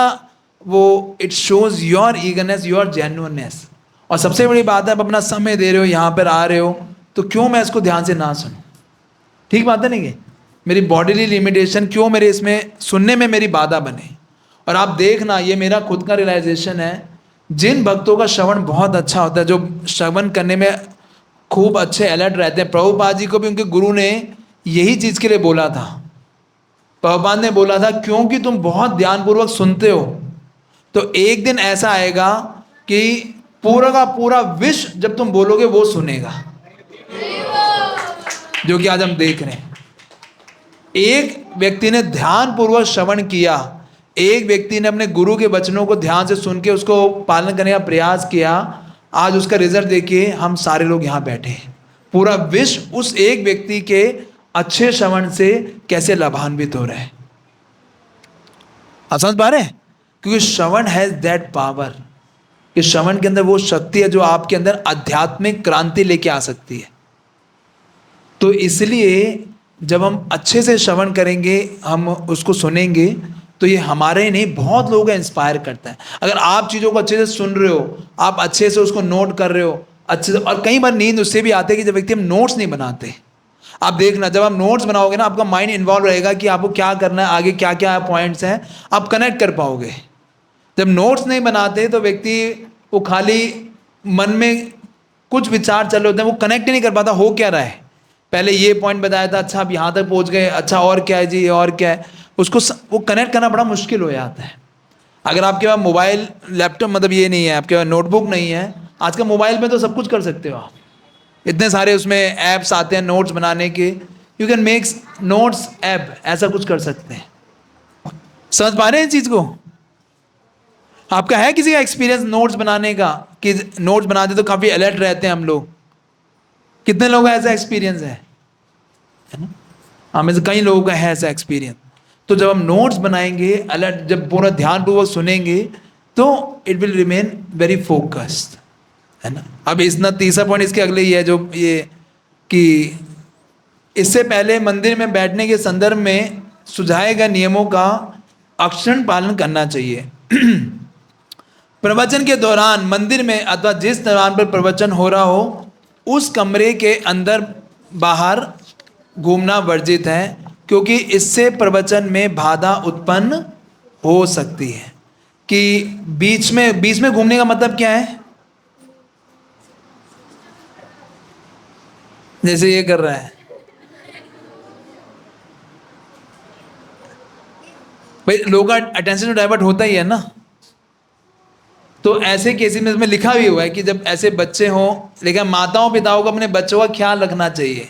वो it shows your eagerness, your genuineness. और सबसे बड़ी बात है, आप अपना समय दे रहे हो, यहाँ पर आ रहे हो, तो क्यों मैं इसको ध्यान से ना सुनूं? ठीक बात है नहीं कि मेरी बॉडीली लिमिटेशन क्यों मेरे इसमें सुनने में मेरी बाधा बने। और आप देखना, ये मेरा खुद का रियलाइजेशन है, जिन भक्तों का श्रवण बहुत अच्छा होता है, जो श्रवण करने में खूब अच्छे अलर्ट रहते हैं, प्रभुपाद जी को भी उनके गुरु ने यही चीज के लिए बोला था। प्रभुपाद ने बोला था क्योंकि तुम बहुत ध्यानपूर्वक सुनते हो, तो एक दिन ऐसा आएगा कि पूरा का पूरा विश्व जब तुम बोलोगे वो सुनेगा, जो कि आज हम देख रहे हैं। एक व्यक्ति ने ध्यानपूर्वक श्रवण किया, एक व्यक्ति ने अपने गुरु के वचनों को ध्यान से सुन के उसको पालन करने का प्रयास किया, आज उसका रिजल्ट देखिए, हम सारे लोग यहाँ बैठे हैं। पूरा विश्व उस एक व्यक्ति के अच्छे श्रवण से कैसे लाभान्वित हो रहा है। आप समझ पा रहे हैं? क्योंकि श्रवण हैज दैट पावर, कि श्रवण के अंदर वो शक्ति है जो आपके अंदर आध्यात्मिक क्रांति लेके आ सकती है। तो इसलिए जब हम अच्छे से श्रवण करेंगे, हम उसको सुनेंगे, तो ये हमारे ही नहीं, बहुत लोगों को इंस्पायर करता है। अगर आप चीज़ों को अच्छे से सुन रहे हो, आप अच्छे से उसको नोट कर रहे हो अच्छे से, और कई बार नींद उससे भी आती है कि जब व्यक्ति हम नोट्स नहीं बनाते। आप देखना, जब आप नोट्स बनाओगे ना, आपका माइंड इन्वॉल्व रहेगा कि आपको क्या करना है, आगे क्या क्या पॉइंट्स हैं, आप कनेक्ट कर पाओगे। जब नोट्स नहीं बनाते तो व्यक्ति वो खाली मन में कुछ विचार चल रहे होते हैं, वो कनेक्ट ही नहीं कर पाता, हो क्या रहा है, पहले ये पॉइंट बताया था, अच्छा अब यहाँ तक पहुँच गए, अच्छा और क्या है जी, और क्या है, उसको वो कनेक्ट करना बड़ा मुश्किल हो जाता है। अगर आपके पास मोबाइल लैपटॉप, मतलब ये नहीं है, आपके पास नोटबुक नहीं है, आज का मोबाइल में तो सब कुछ कर सकते हो आप, इतने सारे उसमें ऐप्स आते हैं नोट्स बनाने के, you can makes notes app, ऐसा कुछ कर सकते हैं। समझ पा रहे हैं इस चीज़ को? आपका है किसी का एक्सपीरियंस नोट्स बनाने का, कि नोट्स बनाते तो काफ़ी अलर्ट रहते हैं हम लोग? कितने लोगों का ऐसा एक्सपीरियंस है ना? हमें से कई लोगों का है ऐसा एक्सपीरियंस। तो जब हम नोट्स बनाएंगे, अलर्ट, जब पूरा ध्यानपूर्वक सुनेंगे, तो it will remain very focused, है ना। अब इसना तीसरा पॉइंट इसके अगले ही है, जो ये कि इससे पहले मंदिर में बैठने के संदर्भ में सुझाए गए नियमों का अक्षरण पालन करना चाहिए। प्रवचन के दौरान मंदिर में अथवा जिस दौरान पर प्रवचन हो रहा हो उस कमरे के अंदर बाहर घूमना वर्जित है, क्योंकि इससे प्रवचन में बाधा उत्पन्न हो सकती है। कि बीच में घूमने का मतलब क्या है? जैसे ये कर रहा है भाई, लोगों का अटेंशन तो डाइवर्ट होता ही है ना। तो ऐसे केसेस में इसमें लिखा भी हुआ है कि जब ऐसे बच्चे हों, लेकिन माताओं पिताओं को अपने बच्चों का ख्याल रखना चाहिए।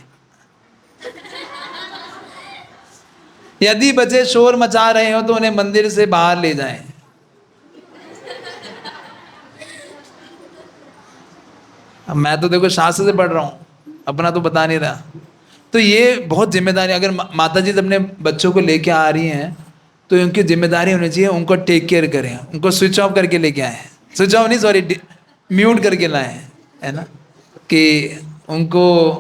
यदि बच्चे शोर मचा रहे हो तो उन्हें मंदिर से बाहर ले जाएं। अब मैं तो देखो शास्त्र से पढ़ रहा हूं, अपना तो बता नहीं रहा। तो ये बहुत जिम्मेदारी, अगर माता जी अपने बच्चों को लेके आ रही हैं तो उनकी जिम्मेदारी होनी चाहिए, उनको टेक केयर करें, उनको स्विच ऑफ करके लेके आए, स्विच ऑफ नहीं सॉरी म्यूट करके लाए, है ना। कि उनको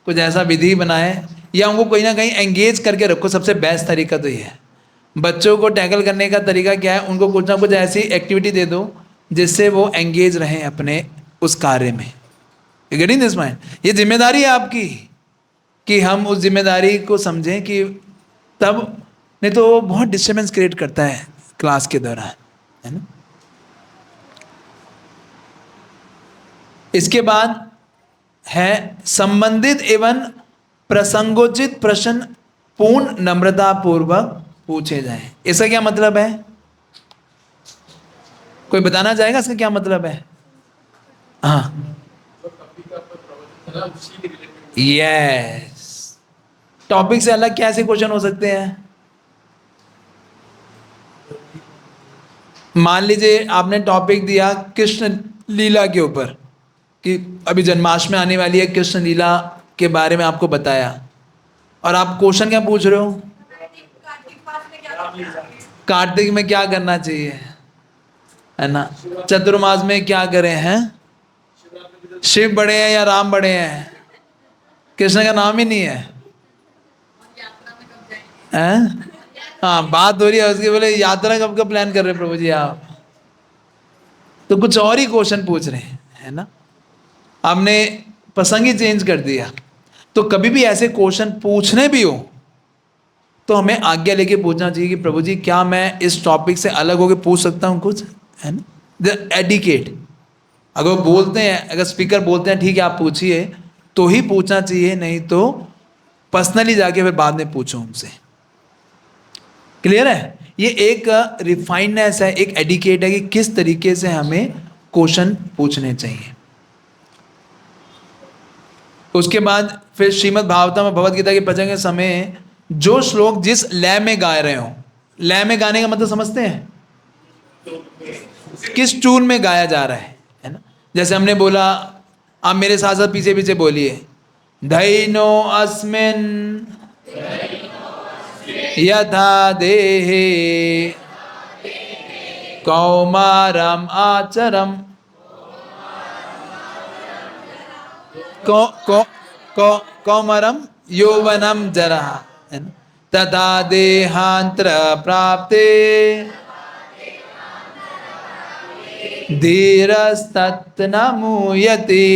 कुछ ऐसा विधि बनाए या उनको कहीं ना कहीं एंगेज करके रखो। सबसे बेस्ट तरीका तो ये है। बच्चों को टैकल करने का तरीका क्या है? उनको कुछ ना कुछ ऐसी एक्टिविटी दे दो जिससे वो एंगेज रहें अपने उस कार्य में। Getting this mind? ये जिम्मेदारी है आपकी कि हम उस जिम्मेदारी को समझें, कि तब नहीं तो वो बहुत डिस्टर्बेंस क्रिएट करता है क्लास के दौरान, है ना। इसके बाद है संबंधित एवं प्रसंगोचित प्रश्न पूर्ण नम्रता पूर्वक पूछे जाएं। इसका क्या मतलब है? कोई बताना चाहेगा इसका क्या मतलब है? हाँ, यस। टॉपिक से अलग कैसे क्वेश्चन हो सकते हैं? मान लीजिए आपने टॉपिक दिया कृष्ण लीला के ऊपर, कि अभी जन्माष्टमी आने वाली है, कृष्ण लीला के बारे में आपको बताया, और आप क्वेश्चन क्या पूछ रहे हो? कार्तिक में क्या करना चाहिए, है ना। चतुर्मास में क्या करें हैं? शिव बड़े हैं या राम बड़े हैं? कृष्ण का नाम ही नहीं है, हैं? हाँ, बात हो रही है उसकी, बोले यात्रा कब का प्लान कर रहे हैं प्रभु जी आप? तो कुछ और ही क्वेश्चन पूछ रहे हैं, है ना। आपने प्रसंग ही चेंज कर दिया। तो कभी भी ऐसे क्वेश्चन पूछने भी हो तो हमें आज्ञा लेके पूछना चाहिए कि प्रभु जी क्या मैं इस टॉपिक से अलग होकर पूछ सकता हूँ कुछ, है ना। द एडिकेट, अगर वो बोलते हैं, अगर स्पीकर बोलते हैं ठीक है आप पूछिए, तो ही पूछना चाहिए, नहीं तो पर्सनली जाके फिर बाद में पूछो उनसे। क्लियर है? ये एक रिफाइंडनेस है, एक एडिकेट है कि किस तरीके से हमें क्वेश्चन पूछने चाहिए। उसके बाद फिर श्रीमद् भागवतम और भगवद गीता के प्रवचन के समय जो श्लोक जिस लय में गा रहे हो, लय में गाने का मतलब समझते हैं? किस ट्यून में गाया जा रहा है ना। जैसे हमने बोला, आप मेरे साथ साथ पीछे पीछे बोलिए, धैनो अस्मिन् यथा देहे कौमारम आचरम कौमारम यौवनम जरा, है ना। तथा देहांतर प्राप्ते धीरस्तन्न मुह्यति।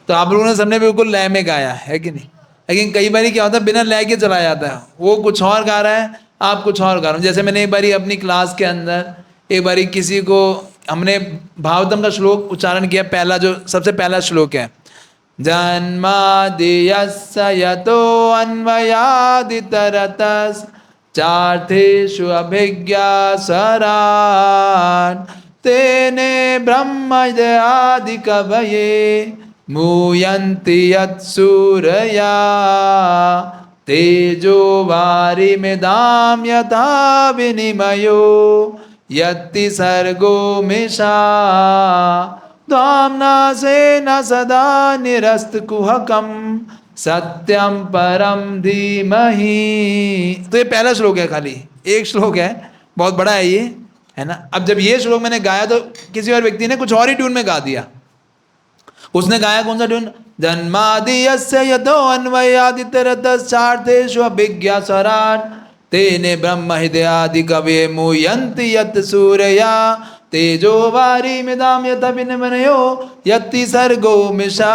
तो आप लोगों ने सबने बिल्कुल लय में गाया है कि नहीं? लेकिन कई बार क्या होता है, बिना लय के चला जाता है, वो कुछ और गा रहा है, आप कुछ और गा रहे हो। जैसे मैंने एक बारी अपनी क्लास के अंदर एक बारी किसी को, हमने भागवतम का श्लोक उच्चारण किया, पहला जो सबसे पहला श्लोक है, जन्मादियस्य यतो अन्वयादितरतस् चार्थेषु अभिज्ञासरान् तेने ब्रह्मदयादि कवये मूयन्ति यत्सूरया तेजो वारिमिदां यथा विनिमयो यत्ति सर्गो मिषा दाम्ना सेन सदा निरस्तकुहकं सत्यम परम धीमहि। तो ये पहला श्लोक है, खाली एक श्लोक है, बहुत बड़ा है ये, है ना। अब जब ये श्लोक मैंने गाया तो किसी और व्यक्ति ने कुछ और ही ट्यून में गा दिया। उसने गाया कौन सा ट्यून? जन्मादियस्य यतो अन्वयादितरतश्चार्थेषु अभिज्ञासरान् तेने ब्रह्म हृदयादि कवे मुयंति यत सूर्या तेजो वारी मिदाम यत विनिमयो यति सर्गो मिषा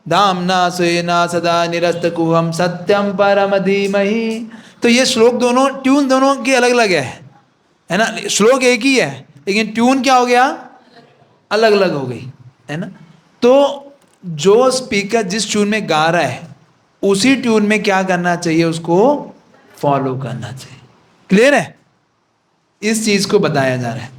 धामना स्वेना सदा निरस्त कुहम सत्यम परम धीमहि। तो ये श्लोक दोनों ट्यून दोनों की अलग अलग है ना। श्लोक एक ही है लेकिन ट्यून क्या हो गया, अलग अलग हो गई, है ना। तो जो स्पीकर जिस ट्यून में गा रहा है उसी ट्यून में क्या करना चाहिए, उसको फॉलो करना चाहिए। क्लियर है, इस चीज को बताया जा रहा है।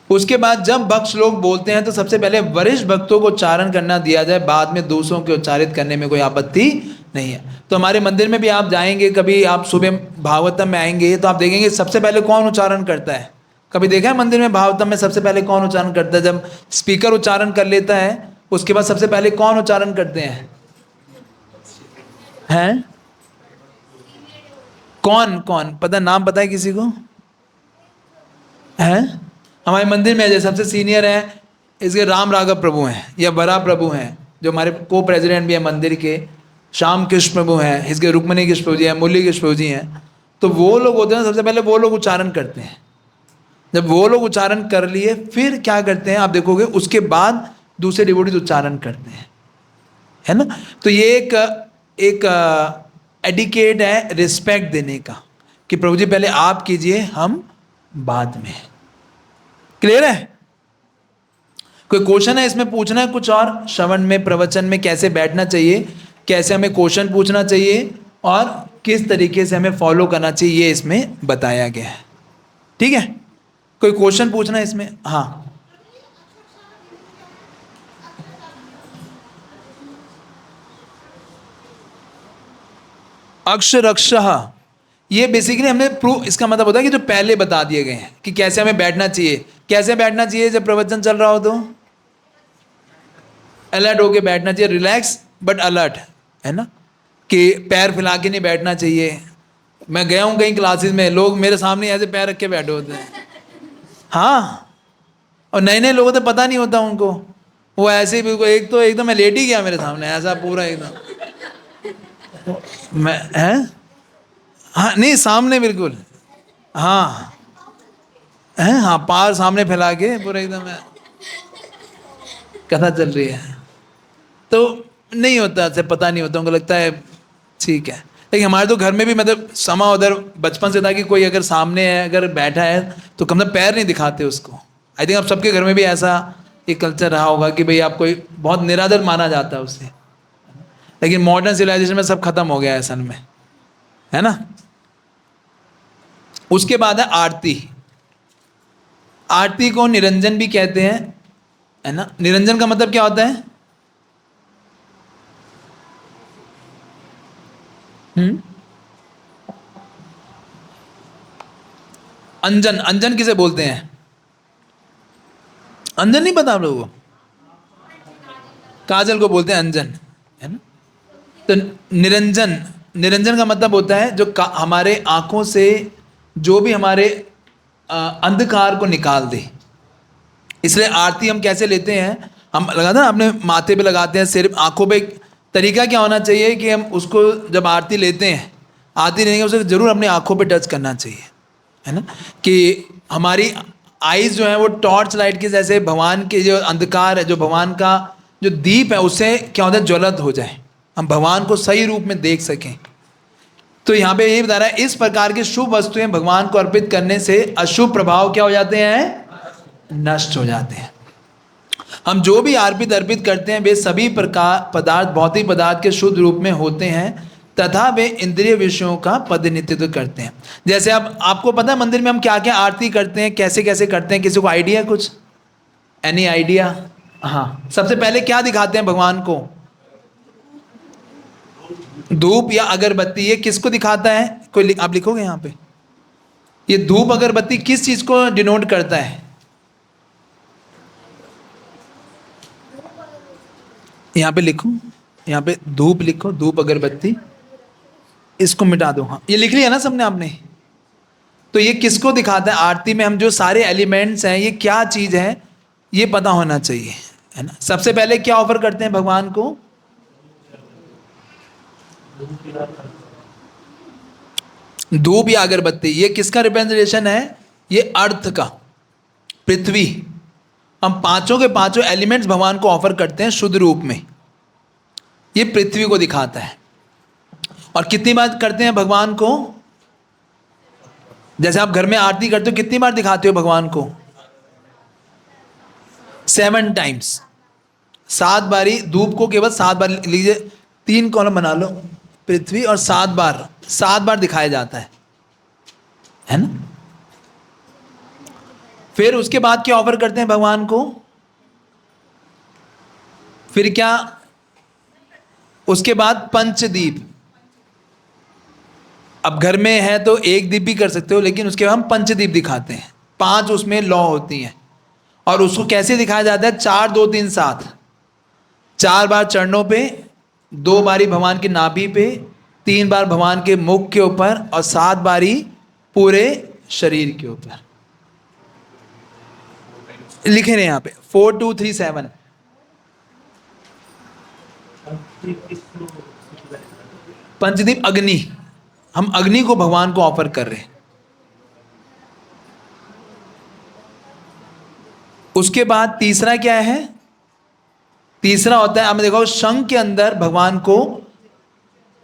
उसके बाद जब भक्त लोग बोलते हैं तो सबसे पहले वरिष्ठ भक्तों को उच्चारण करना दिया जाए, बाद में दूसरों के उच्चारित करने में कोई आपत्ति नहीं है। तो हमारे मंदिर में भी आप जाएंगे, कभी आप सुबह भागवतम में आएंगे तो आप देखेंगे सबसे पहले कौन उच्चारण करता है। कभी देखा है मंदिर में भागवतम में सबसे पहले कौन उच्चारण करता है? जब स्पीकर उच्चारण कर लेता है उसके बाद सबसे पहले कौन उच्चारण करते हैं? हैं? कौन कौन पता, नाम पता है किसी को? हैं? हमारे मंदिर में जैसे सबसे सीनियर है इसके राम राघव प्रभु हैं या बरा प्रभु हैं, जो हमारे को प्रेसिडेंट भी है मंदिर के। श्याम कृष्ण प्रभु हैं, इसके रुक्मणी कृष्ण प्रभु जी हैं, मुरली कृष्ण प्रभु जी हैं। तो वो लोग होते हैं सबसे पहले वो लोग उच्चारण करते हैं। जब वो लोग उच्चारण कर लिए फिर क्या करते हैं आप देखोगे, उसके बाद दूसरे डिवोटीज उच्चारण करते हैं, है ना। तो ये एक एडिकेट है रिस्पेक्ट देने का कि प्रभु जी पहले आप कीजिए, हम बाद में। क्लियर है? कोई क्वेश्चन है इसमें पूछना है कुछ और? श्रवण में, प्रवचन में कैसे बैठना चाहिए, कैसे हमें क्वेश्चन पूछना चाहिए और किस तरीके से हमें फॉलो करना चाहिए, ये इसमें बताया गया है। ठीक है, कोई क्वेश्चन पूछना है इसमें? हाँ, अक्षरक्षः ये बेसिकली हमने प्रूव, इसका मतलब होता है कि जो पहले बता दिए गए हैं कि कैसे हमें बैठना चाहिए। कैसे बैठना चाहिए जब प्रवचन चल रहा हो? तो अलर्ट होके बैठना चाहिए, रिलैक्स बट अलर्ट, है ना। कि पैर फैला के नहीं बैठना चाहिए। मैं गया हूँ कई क्लासेस में, लोग मेरे सामने ऐसे पैर रख के बैठे होते हैं। हाँ, और नए नए लोगों तो पता नहीं होता उनको, वो ऐसे ही बिल्कुल, एक तो एकदम मैं लेट ही गया मेरे सामने ऐसा पूरा एकदम मैं है। हाँ नहीं, सामने बिल्कुल, हाँ है, हाँ पार सामने फैला के पूरा एकदम कथा चल रही है। तो नहीं होता ऐसे, पता नहीं होता, उनको लगता है ठीक है। लेकिन हमारे तो घर में भी मतलब समा उधर बचपन से था कि कोई अगर सामने है, अगर बैठा है तो कम से कम पैर नहीं दिखाते उसको। आई थिंक आप सबके घर में भी ऐसा एक कल्चर रहा होगा कि भाई आप कोई बहुत निरादर माना जाता है उससे। लेकिन मॉडर्न सिविलाइजेशन में सब खत्म हो गया है असल में, है ना। उसके बाद है आरती। आरती को निरंजन भी कहते हैं, है ना। निरंजन का मतलब क्या होता है? अंजन। अंजन किसे बोलते हैं? अंजन नहीं पता आप लोगों को? काजल को बोलते हैं अंजन, है ना। तो निरंजन, निरंजन का मतलब होता है जो हमारे आंखों से जो भी हमारे अंधकार को निकाल दे। इसलिए आरती हम कैसे लेते हैं, हम लगाते हैं अपने माथे पे लगाते हैं, सिर, आंखों पे। तरीका क्या होना चाहिए कि हम उसको जब आरती लेते हैं, आरती लेंगे उसे जरूर अपनी आंखों पे टच करना चाहिए, है ना। कि हमारी आईज जो है वो टॉर्च लाइट के जैसे भगवान के जो अंधकार है, जो भगवान का जो दीप है, उससे क्या होता है, ज्वलंत हो जाए, हम भगवान को सही रूप में देख सकें। तो यहाँ पे ये बता रहा है इस प्रकार की शुभ वस्तुएं भगवान को अर्पित करने से अशुभ प्रभाव क्या हो जाते हैं, नष्ट हो जाते हैं। हम जो भी अर्पित करते हैं वे सभी प्रकार पदार्थ भौतिक पदार्थ के शुद्ध रूप में होते हैं तथा वे इंद्रिय विषयों का प्रतिनिधित्व करते हैं। जैसे अब आपको पता है मंदिर में हम क्या क्या आरती करते हैं, कैसे कैसे करते हैं, किसी को आइडिया कुछ? Any idea? हाँ, सबसे पहले क्या दिखाते हैं भगवान को? धूप या अगरबत्ती। ये किसको दिखाता है? कोई आप लिखोगे यहाँ पे, ये धूप अगरबत्ती किस चीज को डिनोट करता है? यहाँ पे लिखो, यहाँ पे धूप लिखो, धूप अगरबत्ती, इसको मिटा दो। हाँ, ये लिख लिया ना सबने आपने। तो ये किसको दिखाता है? आरती में हम जो सारे एलिमेंट्स हैं ये क्या चीज है ये पता होना चाहिए, है ना। सबसे पहले क्या ऑफर करते हैं भगवान को? धूप या अगरबत्ती, ये किसका रिप्रेजेंटेशन है? ये अर्थ का, पृथ्वी। हम पांचों के पांचों एलिमेंट्स भगवान को ऑफर करते हैं शुद्ध रूप में, ये पृथ्वी को दिखाता है। और कितनी बार करते हैं भगवान को? जैसे आप घर में आरती करते हो, कितनी बार दिखाते हो भगवान को? 7 टाइम्स, 7 बारी। धूप को केवल 7 बार लीजिए, 3 कॉलम बना लो, पृथ्वी, और 7 बार दिखाया जाता है ना। फिर उसके बाद क्या ऑफर करते हैं भगवान को? फिर क्या? उसके बाद पंचदीप। अब घर में है तो एक दीप भी कर सकते हो, लेकिन उसके बाद हम पंचदीप दिखाते हैं। 5 उसमें लौ होती हैं। और उसको कैसे दिखाया जाता है? 4 2 3 7। 4 बार चरणों पे, 2 बारी भगवान की नाभि पे, 3 बार भगवान के मुख के ऊपर, और 7 बारी पूरे शरीर के ऊपर। लिखे रहे यहाँ पे 4 2 3 7। पंचदीप अग्नि, हम अग्नि को भगवान को ऑफर कर रहे हैं। उसके बाद तीसरा क्या है? तीसरा होता है, आपने देखो शंख के अंदर भगवान को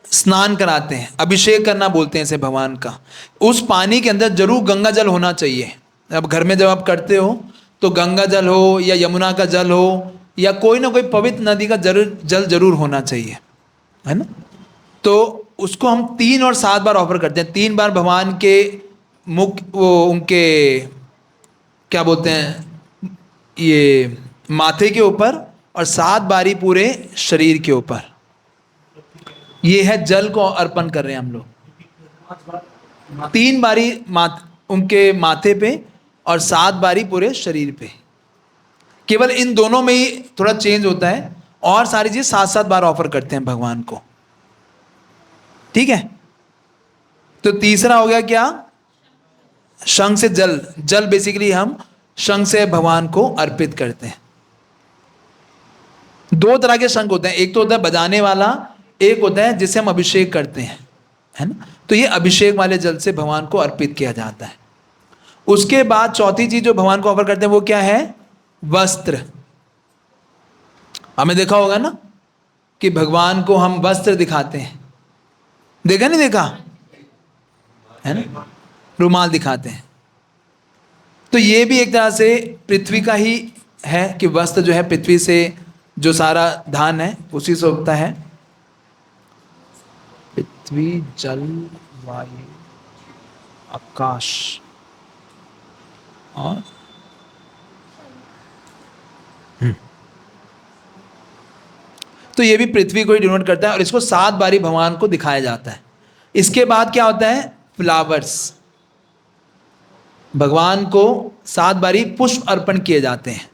स्नान कराते हैं, अभिषेक करना बोलते हैं इसे भगवान का। उस पानी के अंदर जरूर गंगा जल होना चाहिए। अब घर में जब आप करते हो तो गंगा जल हो या यमुना का जल हो या कोई ना कोई पवित्र नदी का जल जरूर होना चाहिए, है ना। तो उसको हम 3 और 7 बार ऑफर करते हैं। 3 बार भगवान के मुख, वो उनके क्या बोलते हैं, ये माथे के ऊपर, और 7 बारी पूरे शरीर के ऊपर। ये है जल को अर्पण कर रहे हैं हम लोग। 3 बारी उनके माथे पे और 7 बारी पूरे शरीर पे। केवल इन दोनों में ही थोड़ा चेंज होता है, और सारी चीज 7-7 बार ऑफर करते हैं भगवान को, ठीक है। तो तीसरा हो गया क्या? शंख से जल। जल बेसिकली हम शंख से भगवान को अर्पित करते हैं। 2 तरह के शंख होते हैं, एक तो होता है बजाने वाला, एक होता है जिसे हम अभिषेक करते हैं, है ना। तो ये अभिषेक वाले जल से भगवान को अर्पित किया जाता है। उसके बाद चौथी चीज जो भगवान को ऑफर करते हैं वो क्या है? वस्त्र। हमें देखा होगा ना कि भगवान को हम वस्त्र दिखाते हैं, देखा नहीं देखा, है ना, रुमाल दिखाते हैं। तो ये भी एक तरह से पृथ्वी का ही है कि वस्त्र जो है पृथ्वी से जो सारा धान है उसी से उगता है। पृथ्वी, जल, वायु, आकाश और तो ये भी पृथ्वी को ही डिनोट करता है, और इसको 7 बारी भगवान को दिखाया जाता है। इसके बाद क्या होता है? फ्लावर्स। भगवान को 7 बारी पुष्प अर्पण किए जाते हैं,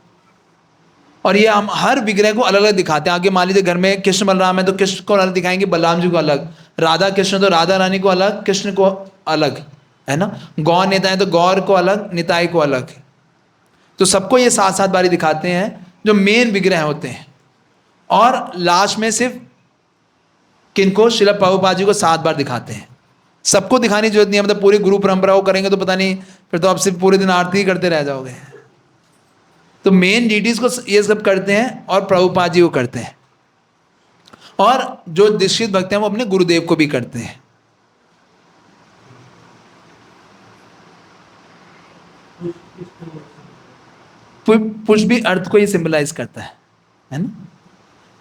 और ये हम हर विग्रह को अलग अलग दिखाते हैं। आगे मान लीजिए घर में कृष्ण बलराम है तो कृष्ण को अलग दिखाएंगे, बलराम जी को अलग, राधा कृष्ण तो राधा रानी को अलग, कृष्ण को अलग, है ना। गौर निताई तो गौर को अलग, निताई को अलग। तो सबको ये 7-7 बारी दिखाते हैं जो मेन विग्रह होते हैं। और लास्ट में सिर्फ किनको? श्रील प्रभुपाद जी को 7 बार दिखाते हैं। सबको दिखाने की जरूरत नहीं है, मतलब पूरी गुरु परंपरा को करेंगे तो पता नहीं, फिर तो आप सिर्फ पूरे दिन आरती ही करते रह जाओगे। तो मेन डीटीज को ये सब करते हैं और प्रभुपाद जी को करते हैं, और जो दीक्षित भक्त हैं वो अपने गुरुदेव को भी करते हैं। पुष्प भी अर्थ को ही सिंबलाइज करता है ना।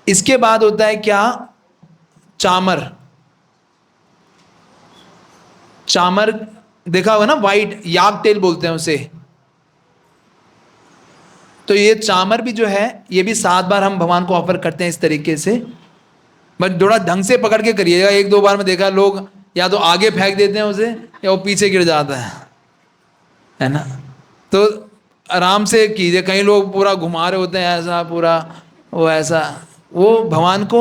इसके बाद होता है क्या? चामर। चामर देखा होगा ना, वाइट याक तेल बोलते हैं उसे। तो ये चामर भी जो है ये भी 7 बार हम भगवान को ऑफर करते हैं इस तरीके से। बट थोड़ा ढंग से पकड़ के करिएगा, 1-2 बार में देखा लोग या तो आगे फेंक देते हैं उसे या वो पीछे गिर जाता है ना। तो आराम से कीजिए। कई लोग पूरा घुमा रहे होते हैं ऐसा, पूरा वो ऐसा, वो भगवान को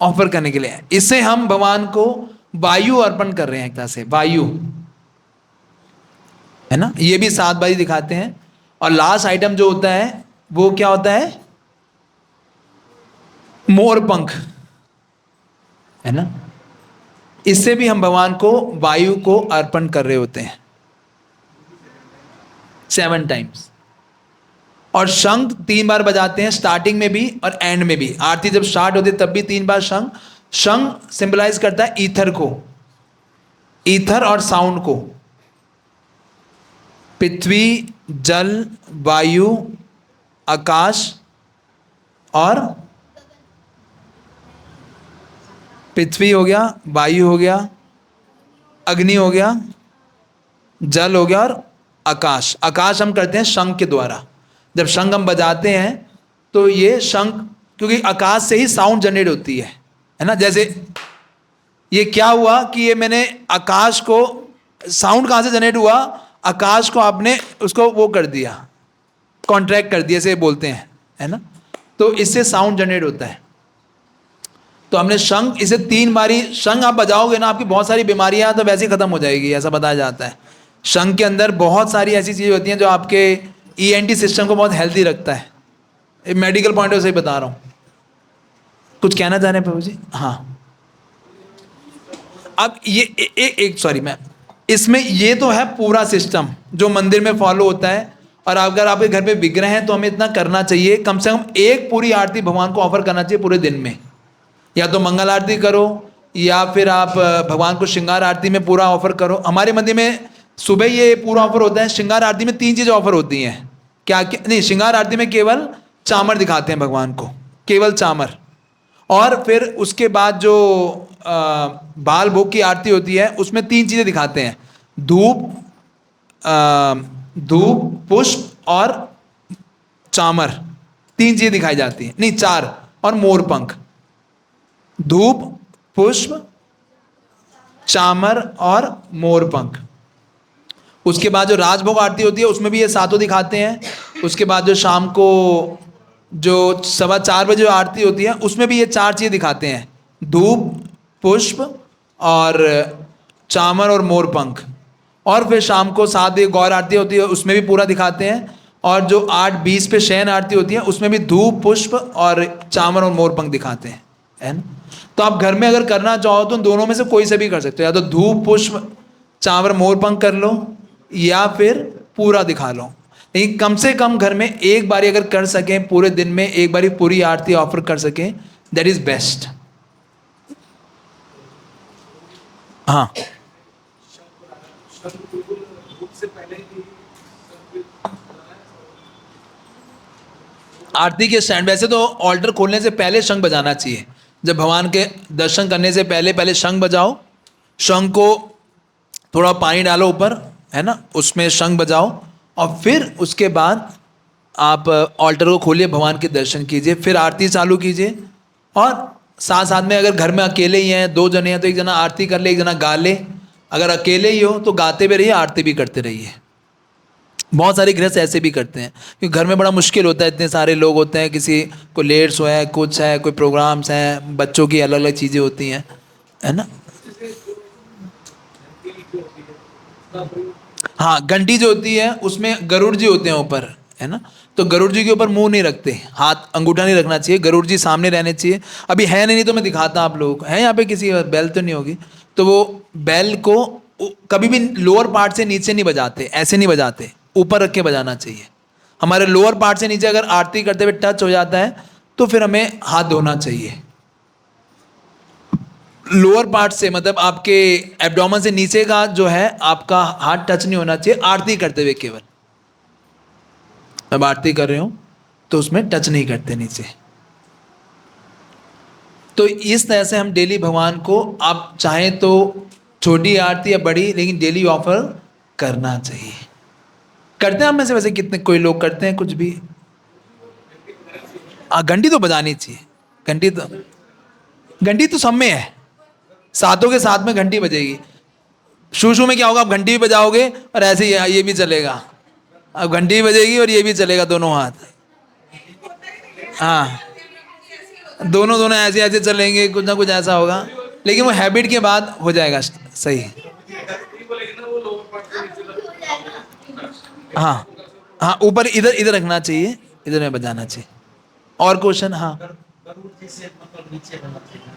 ऑफर करने के लिए। इससे हम भगवान को वायु अर्पण कर रहे हैं, एक तरह से वायु, है ना। ये भी 7 बारी दिखाते हैं। और लास्ट आइटम जो होता है वो क्या होता है? मोर पंख, है ना। इससे भी हम भगवान को वायु को अर्पण कर रहे होते हैं 7 टाइम्स। और शंख 3 बार बजाते हैं, स्टार्टिंग में भी और एंड में भी। आरती जब स्टार्ट होती है तब भी 3 बार शंख। शंख सिंबलाइज करता है ईथर को, ईथर और साउंड को। पृथ्वी, जल, वायु, आकाश और पृथ्वी हो गया, वायु हो गया, अग्नि हो गया, जल हो गया और आकाश। आकाश हम करते हैं शंख के द्वारा। जब शंख हम बजाते हैं तो ये शंख, क्योंकि आकाश से ही साउंड जनरेट होती है ना। जैसे ये क्या हुआ कि ये मैंने आकाश को, साउंड कहाँ से जनरेट हुआ, आकाश को आपने उसको वो कर दिया, कॉन्ट्रैक्ट कर दिया, ऐसे बोलते हैं, है ना। तो इससे साउंड जनरेट होता है। तो हमने शंख, इसे 3 बारी शंख आप बजाओगे ना, आपकी बहुत सारी बीमारियां तो वैसे ही खत्म हो जाएगी, ऐसा बताया जाता है। शंख के अंदर बहुत सारी ऐसी चीज़ें होती हैं जो आपके ENT सिस्टम को बहुत हेल्दी रखता है। मेडिकल पॉइंट ऑफ से ही बता रहा हूँ। कुछ कहना चाह रहे हैं प्रभु जी? हाँ। अब ये एक सॉरी मैं, इसमें ये तो है पूरा सिस्टम जो मंदिर में फॉलो होता है। और अगर आपके घर पे विग्रह हैं तो हमें इतना करना चाहिए, कम से कम एक पूरी आरती भगवान को ऑफर करना चाहिए पूरे दिन में। या तो मंगल आरती करो या फिर आप भगवान को श्रृंगार आरती में पूरा ऑफर करो। हमारे मंदिर में सुबह ये पूरा ऑफर होता है। श्रृंगार आरती में 3 चीज़ें ऑफर होती हैं। क्या क्या नहीं, श्रृंगार आरती में केवल चामर दिखाते हैं भगवान को, केवल चामर। और फिर उसके बाद जो बाल भोग की आरती होती है उसमें 3 चीज़ें दिखाते हैं, धूप, धूप, पुष्प और चामर। 3 चीज़ें दिखाई जाती हैं, नहीं 4, और मोर पंख। धूप, पुष्प, चामर और मोर पंख। उसके बाद जो राजभोग आरती होती है उसमें भी ये 7 दिखाते हैं। उसके बाद जो शाम को जो 4:15 बजे आरती होती है उसमें भी ये 4 चीज़ें दिखाते हैं, धूप, पुष्प और चामर और मोर पंख। और फिर शाम को 7 बजे गौर आरती होती है उसमें भी पूरा दिखाते हैं। और जो 8:20 पे शयन आरती होती है उसमें भी धूप, पुष्प और चामर और मोर पंख दिखाते हैं, है ना। तो आप घर में अगर करना चाहो तो दोनों में से कोई से भी कर सकते हो, या तो धूप, पुष्प, चामर, मोर पंख कर लो या फिर पूरा दिखा लो। लेकिन कम से कम घर में एक बारी अगर कर सकें, पूरे दिन में एक बारी पूरी आरती ऑफर कर सकें, दैट इज बेस्ट। हाँ, आरती के स्टैंड, वैसे तो ऑल्टर खोलने से पहले शंख बजाना चाहिए। जब भगवान के दर्शन करने से पहले पहले शंख बजाओ। शंख को थोड़ा पानी डालो ऊपर, है ना, उसमें शंख बजाओ और फिर उसके बाद आप ऑल्टर को खोलिए, भगवान के दर्शन कीजिए, फिर आरती चालू कीजिए। और साथ साथ में अगर घर में अकेले ही हैं, 2 जने हैं, तो एक जना आरती कर ले, एक जना गा ले। अगर अकेले ही हो तो गाते भी रहिए, आरती भी करते रहिए। बहुत सारे गृहस्थ ऐसे भी करते हैं क्योंकि घर में बड़ा मुश्किल होता है, इतने सारे लोग होते हैं, किसी को लेट सोया है, कुछ है, कोई प्रोग्राम्स हैं, बच्चों की अलग अलग चीज़ें होती हैं, है ना। हाँ, घंटी जो होती है उसमें गरुड़ जी होते हैं ऊपर, है ना। तो गरुड़ जी के ऊपर मुंह नहीं रखते, हाथ अंगूठा नहीं रखना चाहिए, गरुड़ जी सामने रहने चाहिए। अभी है नहीं तो मैं दिखाता आप लोगों को, है यहाँ पे किसी बैल तो नहीं होगी। तो वो बैल को कभी भी लोअर पार्ट से नीचे नहीं बजाते, ऐसे नहीं बजाते, ऊपर रख के बजाना चाहिए। हमारे लोअर पार्ट से नीचे अगर आरती करते हुए टच हो जाता है तो फिर हमें हाथ धोना चाहिए। लोअर पार्ट से मतलब आपके एब्डोमेन से नीचे का जो है आपका हाथ टच नहीं होना चाहिए आरती करते हुए। केवल अब आरती कर रहे हो तो उसमें टच नहीं करते नीचे। तो इस तरह से हम डेली भगवान को, आप चाहें तो छोटी आरती या बड़ी, लेकिन डेली ऑफर करना चाहिए। करते हैं आप में से वैसे कितने, कोई लोग करते हैं कुछ भी? घंटी तो बजानी चाहिए। घंटी तो सब में है, सातों के साथ में घंटी बजेगी। शू में क्या होगा, आप घंटी भी बजाओगे और ऐसे ही ये भी चलेगा। अब घंटी भी बजेगी और ये भी चलेगा, दोनों हाथ। हाँ, दोनों ऐसे ऐसे चलेंगे, कुछ ना कुछ ऐसा होगा, लेकिन वो हैबिट के बाद हो जाएगा सही। हाँ हाँ, ऊपर इधर इधर रखना चाहिए, इधर में बजाना चाहिए। और क्वेश्चन? हाँ,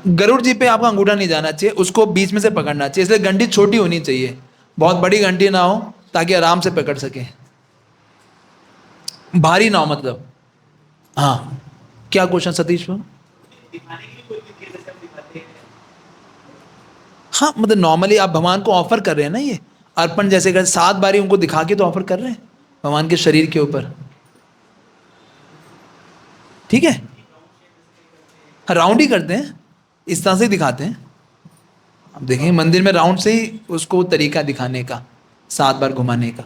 गरुड़ जी पे आपका अंगूठा नहीं जाना चाहिए, उसको बीच में से पकड़ना चाहिए, इसलिए घंटी छोटी होनी चाहिए, बहुत बड़ी घंटी ना हो, ताकि आराम से पकड़ सके, भारी ना हो मतलब। हाँ, क्या क्वेश्चन सतीश भाई? हाँ मतलब नॉर्मली आप भगवान को ऑफर कर रहे हैं ना, ये अर्पण जैसे कर 7 बारी उनको दिखा के तो ऑफर कर रहे हैं भगवान के शरीर के ऊपर, ठीक है। राउंड ही करते हैं, इस तरह से ही दिखाते हैं। अब देखेंगे मंदिर में राउंड से ही उसको तरीका दिखाने का, 7 बार घुमाने का।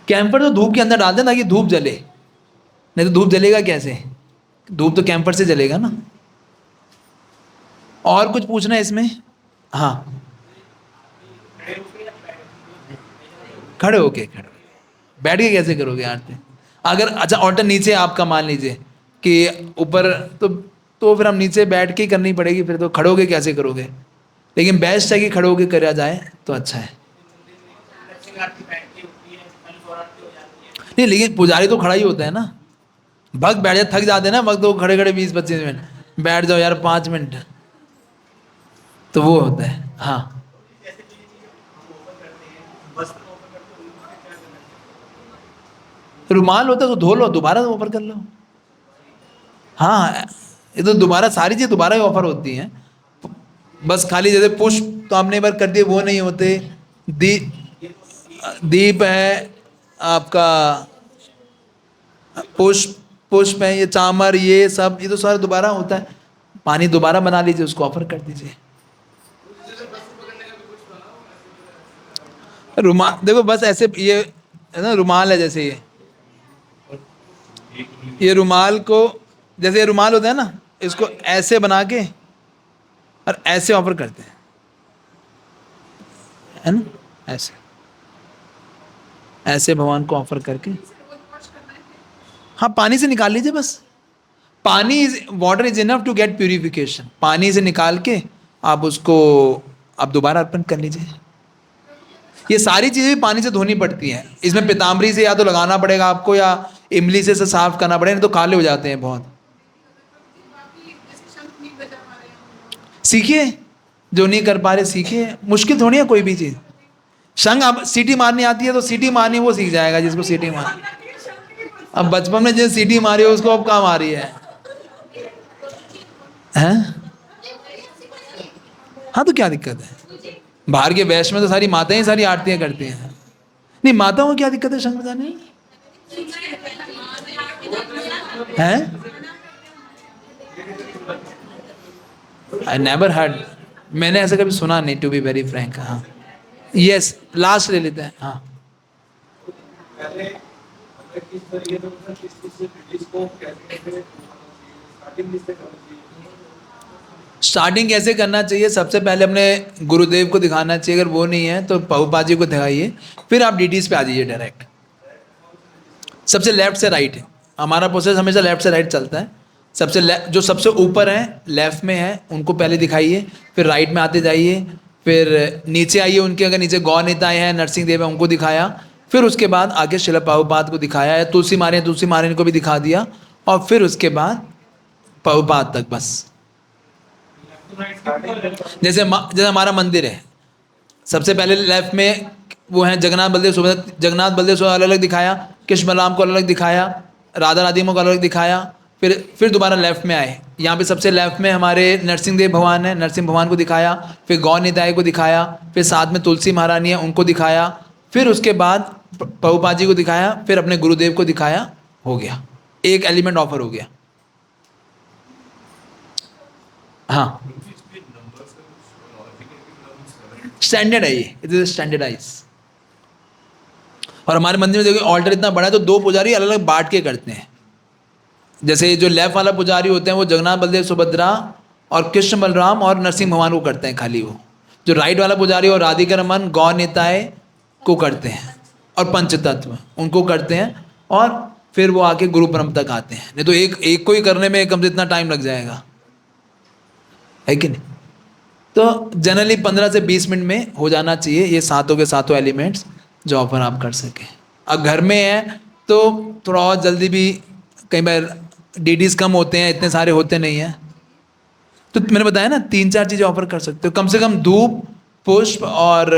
कैंपर तो धूप के अंदर डाल दें ताकि धूप जले, नहीं तो धूप जलेगा कैसे, धूप तो कैंपर से जलेगा ना। और कुछ पूछना है इसमें? हाँ, खड़े होके, बैठ के कैसे करोगे आरती? अगर अच्छा ऑल्टर नीचे आपका मान लीजिए कि ऊपर, तो फिर हम नीचे बैठ के ही करनी पड़ेगी, फिर तो खड़े होके कैसे करोगे? लेकिन बेस्ट है कि खड़े होके करा जाए तो अच्छा है। नहीं लेकिन पुजारी तो खड़ा ही होता है ना, भक्त बैठ जाए, थक जाते हैं ना भक्त, तो खड़े खड़े 20-25 मिनट बैठ जाओ यार 5 मिनट, तो वो होता है। हाँ, रुमाल होता है तो धो लो, दोबारा ऑफर कर लो। हाँ, ये तो दोबारा सारी चीज़ दोबारा ही ऑफर होती हैं, बस खाली जैसे पुष्प तो आपने एक बार कर दिए वो नहीं होते, दीप है आपका, पुष्प पुष्प है, ये चामर, ये सब, ये तो सारा दोबारा होता है। पानी दोबारा बना लीजिए, उसको ऑफर कर दीजिए। रुमाल देखो बस ऐसे, ये है ना रुमाल है, जैसे ये रुमाल को, जैसे ये रुमाल होता है ना, इसको ऐसे बना के और ऐसे ऑफर करते हैं, है ना, ऐसे ऐसे भगवान को ऑफर करके। हाँ, पानी से निकाल लीजिए बस, pani is, water is enough to get purification, पानी से निकाल के आप उसको आप दोबारा अर्पण कर लीजिए। ये सारी चीजें भी पानी से धोनी पड़ती हैं, इसमें पीताम्बरी से या तो लगाना पड़ेगा आपको, या इमली से साफ करना पड़ेगा, नहीं तो काले हो जाते हैं बहुत। सीखिए, जो नहीं कर पा रहे सीखिए, मुश्किल थोड़ी है कोई भी चीज। शंख अब सीटी मारनी आती है तो सीटी मारनी वो सीख जाएगा, जिसको सीटी मारनी, अब बचपन में जिस सीटी मारी है उसको अब काम आ रही है, हैं? हाँ तो क्या दिक्कत है, बाहर के वैश्य में तो सारी माताएं सारी आरतियां करती हैं, नहीं माताओं को क्या दिक्कत है शंख बजाने में? हैं? आई नेवर हर्ड, मैंने ऐसा कभी सुना नहीं, टू बी वेरी फ्रैंक। हाँ, यस, लास्ट ले लेते हैं। हाँ, पहले किस तरीके से, मतलब किस चीज को कैसे स्टार्टिंग किससे करनी चाहिए? स्टार्टिंग कैसे करना चाहिए? सबसे पहले अपने गुरुदेव को दिखाना चाहिए, अगर वो नहीं है तो प्रभुपाद जी को दिखाइए, फिर आप डीटीज पे आ जाइए डायरेक्ट। सबसे लेफ्ट से राइट है हमारा प्रोसेस, हमेशा लेफ्ट से राइट चलता है। सबसे जो सबसे ऊपर है लेफ्ट में है उनको पहले दिखाइए, फिर राइट में आते जाइए, फिर नीचे आइए, उनके अगर नीचे गौ नेताएं हैं, नरसिंह देव है, उनको दिखाया, फिर उसके बाद आगे शिला प्रभुपाद को दिखाया, या तुलसी मारे को भी दिखा दिया, और फिर उसके बाद प्रभुपाद तक बस। जैसे हमारा मंदिर है, सबसे पहले लेफ्ट में वो है जगन्नाथ बलदेव सुभद्रा, जगन्नाथ बलदेव सुभद्रा अलग अलग दिखाया, कृष्ण बलराम को अलग दिखाया, राधा राधिमा को अलग दिखाया, फिर दोबारा लेफ्ट में आए, यहाँ पे सबसे लेफ्ट में हमारे नरसिंह देव भगवान है, नरसिंह भगवान को दिखाया, फिर गौ निताई को दिखाया, फिर साथ में तुलसी महारानी है उनको दिखाया, फिर उसके बाद प्रभुपाद जी को दिखाया, फिर अपने गुरुदेव को दिखाया, हो गया, एक एलिमेंट ऑफर हो गया। हाँ, स्टैंडर्ड है ये, इट इज स्टैंडर्डाइज। और हमारे मंदिर में देखिए ऑल्टर इतना बड़ा है तो 2 पुजारी अलग अलग बांट के करते हैं। जैसे जो लेफ्ट वाला पुजारी होते हैं वो जगन्नाथ बलदेव सुभद्रा और कृष्ण बलराम और नरसिंह भगवान को करते हैं खाली, वो जो राइट वाला पुजारी और राधिका रमन गौ नेताएं को करते हैं, और पंचतत्व उनको करते हैं, और फिर वो आके गुरु परम तक आते हैं। नहीं तो एक को ही करने में कम से इतना टाइम लग जाएगा, है कि नहीं? तो जनरली 15 से 20 मिनट में हो जाना चाहिए ये सातों के सातों एलिमेंट्स जो ऑफर आप कर सकें। अब घर में है तो थोड़ा और जल्दी भी कई बार डीडीज कम होते हैं, इतने सारे होते नहीं हैं। तो मैंने बताया ना 3-4 चीज़ें ऑफर कर सकते हो, कम से कम धूप, पुष्प और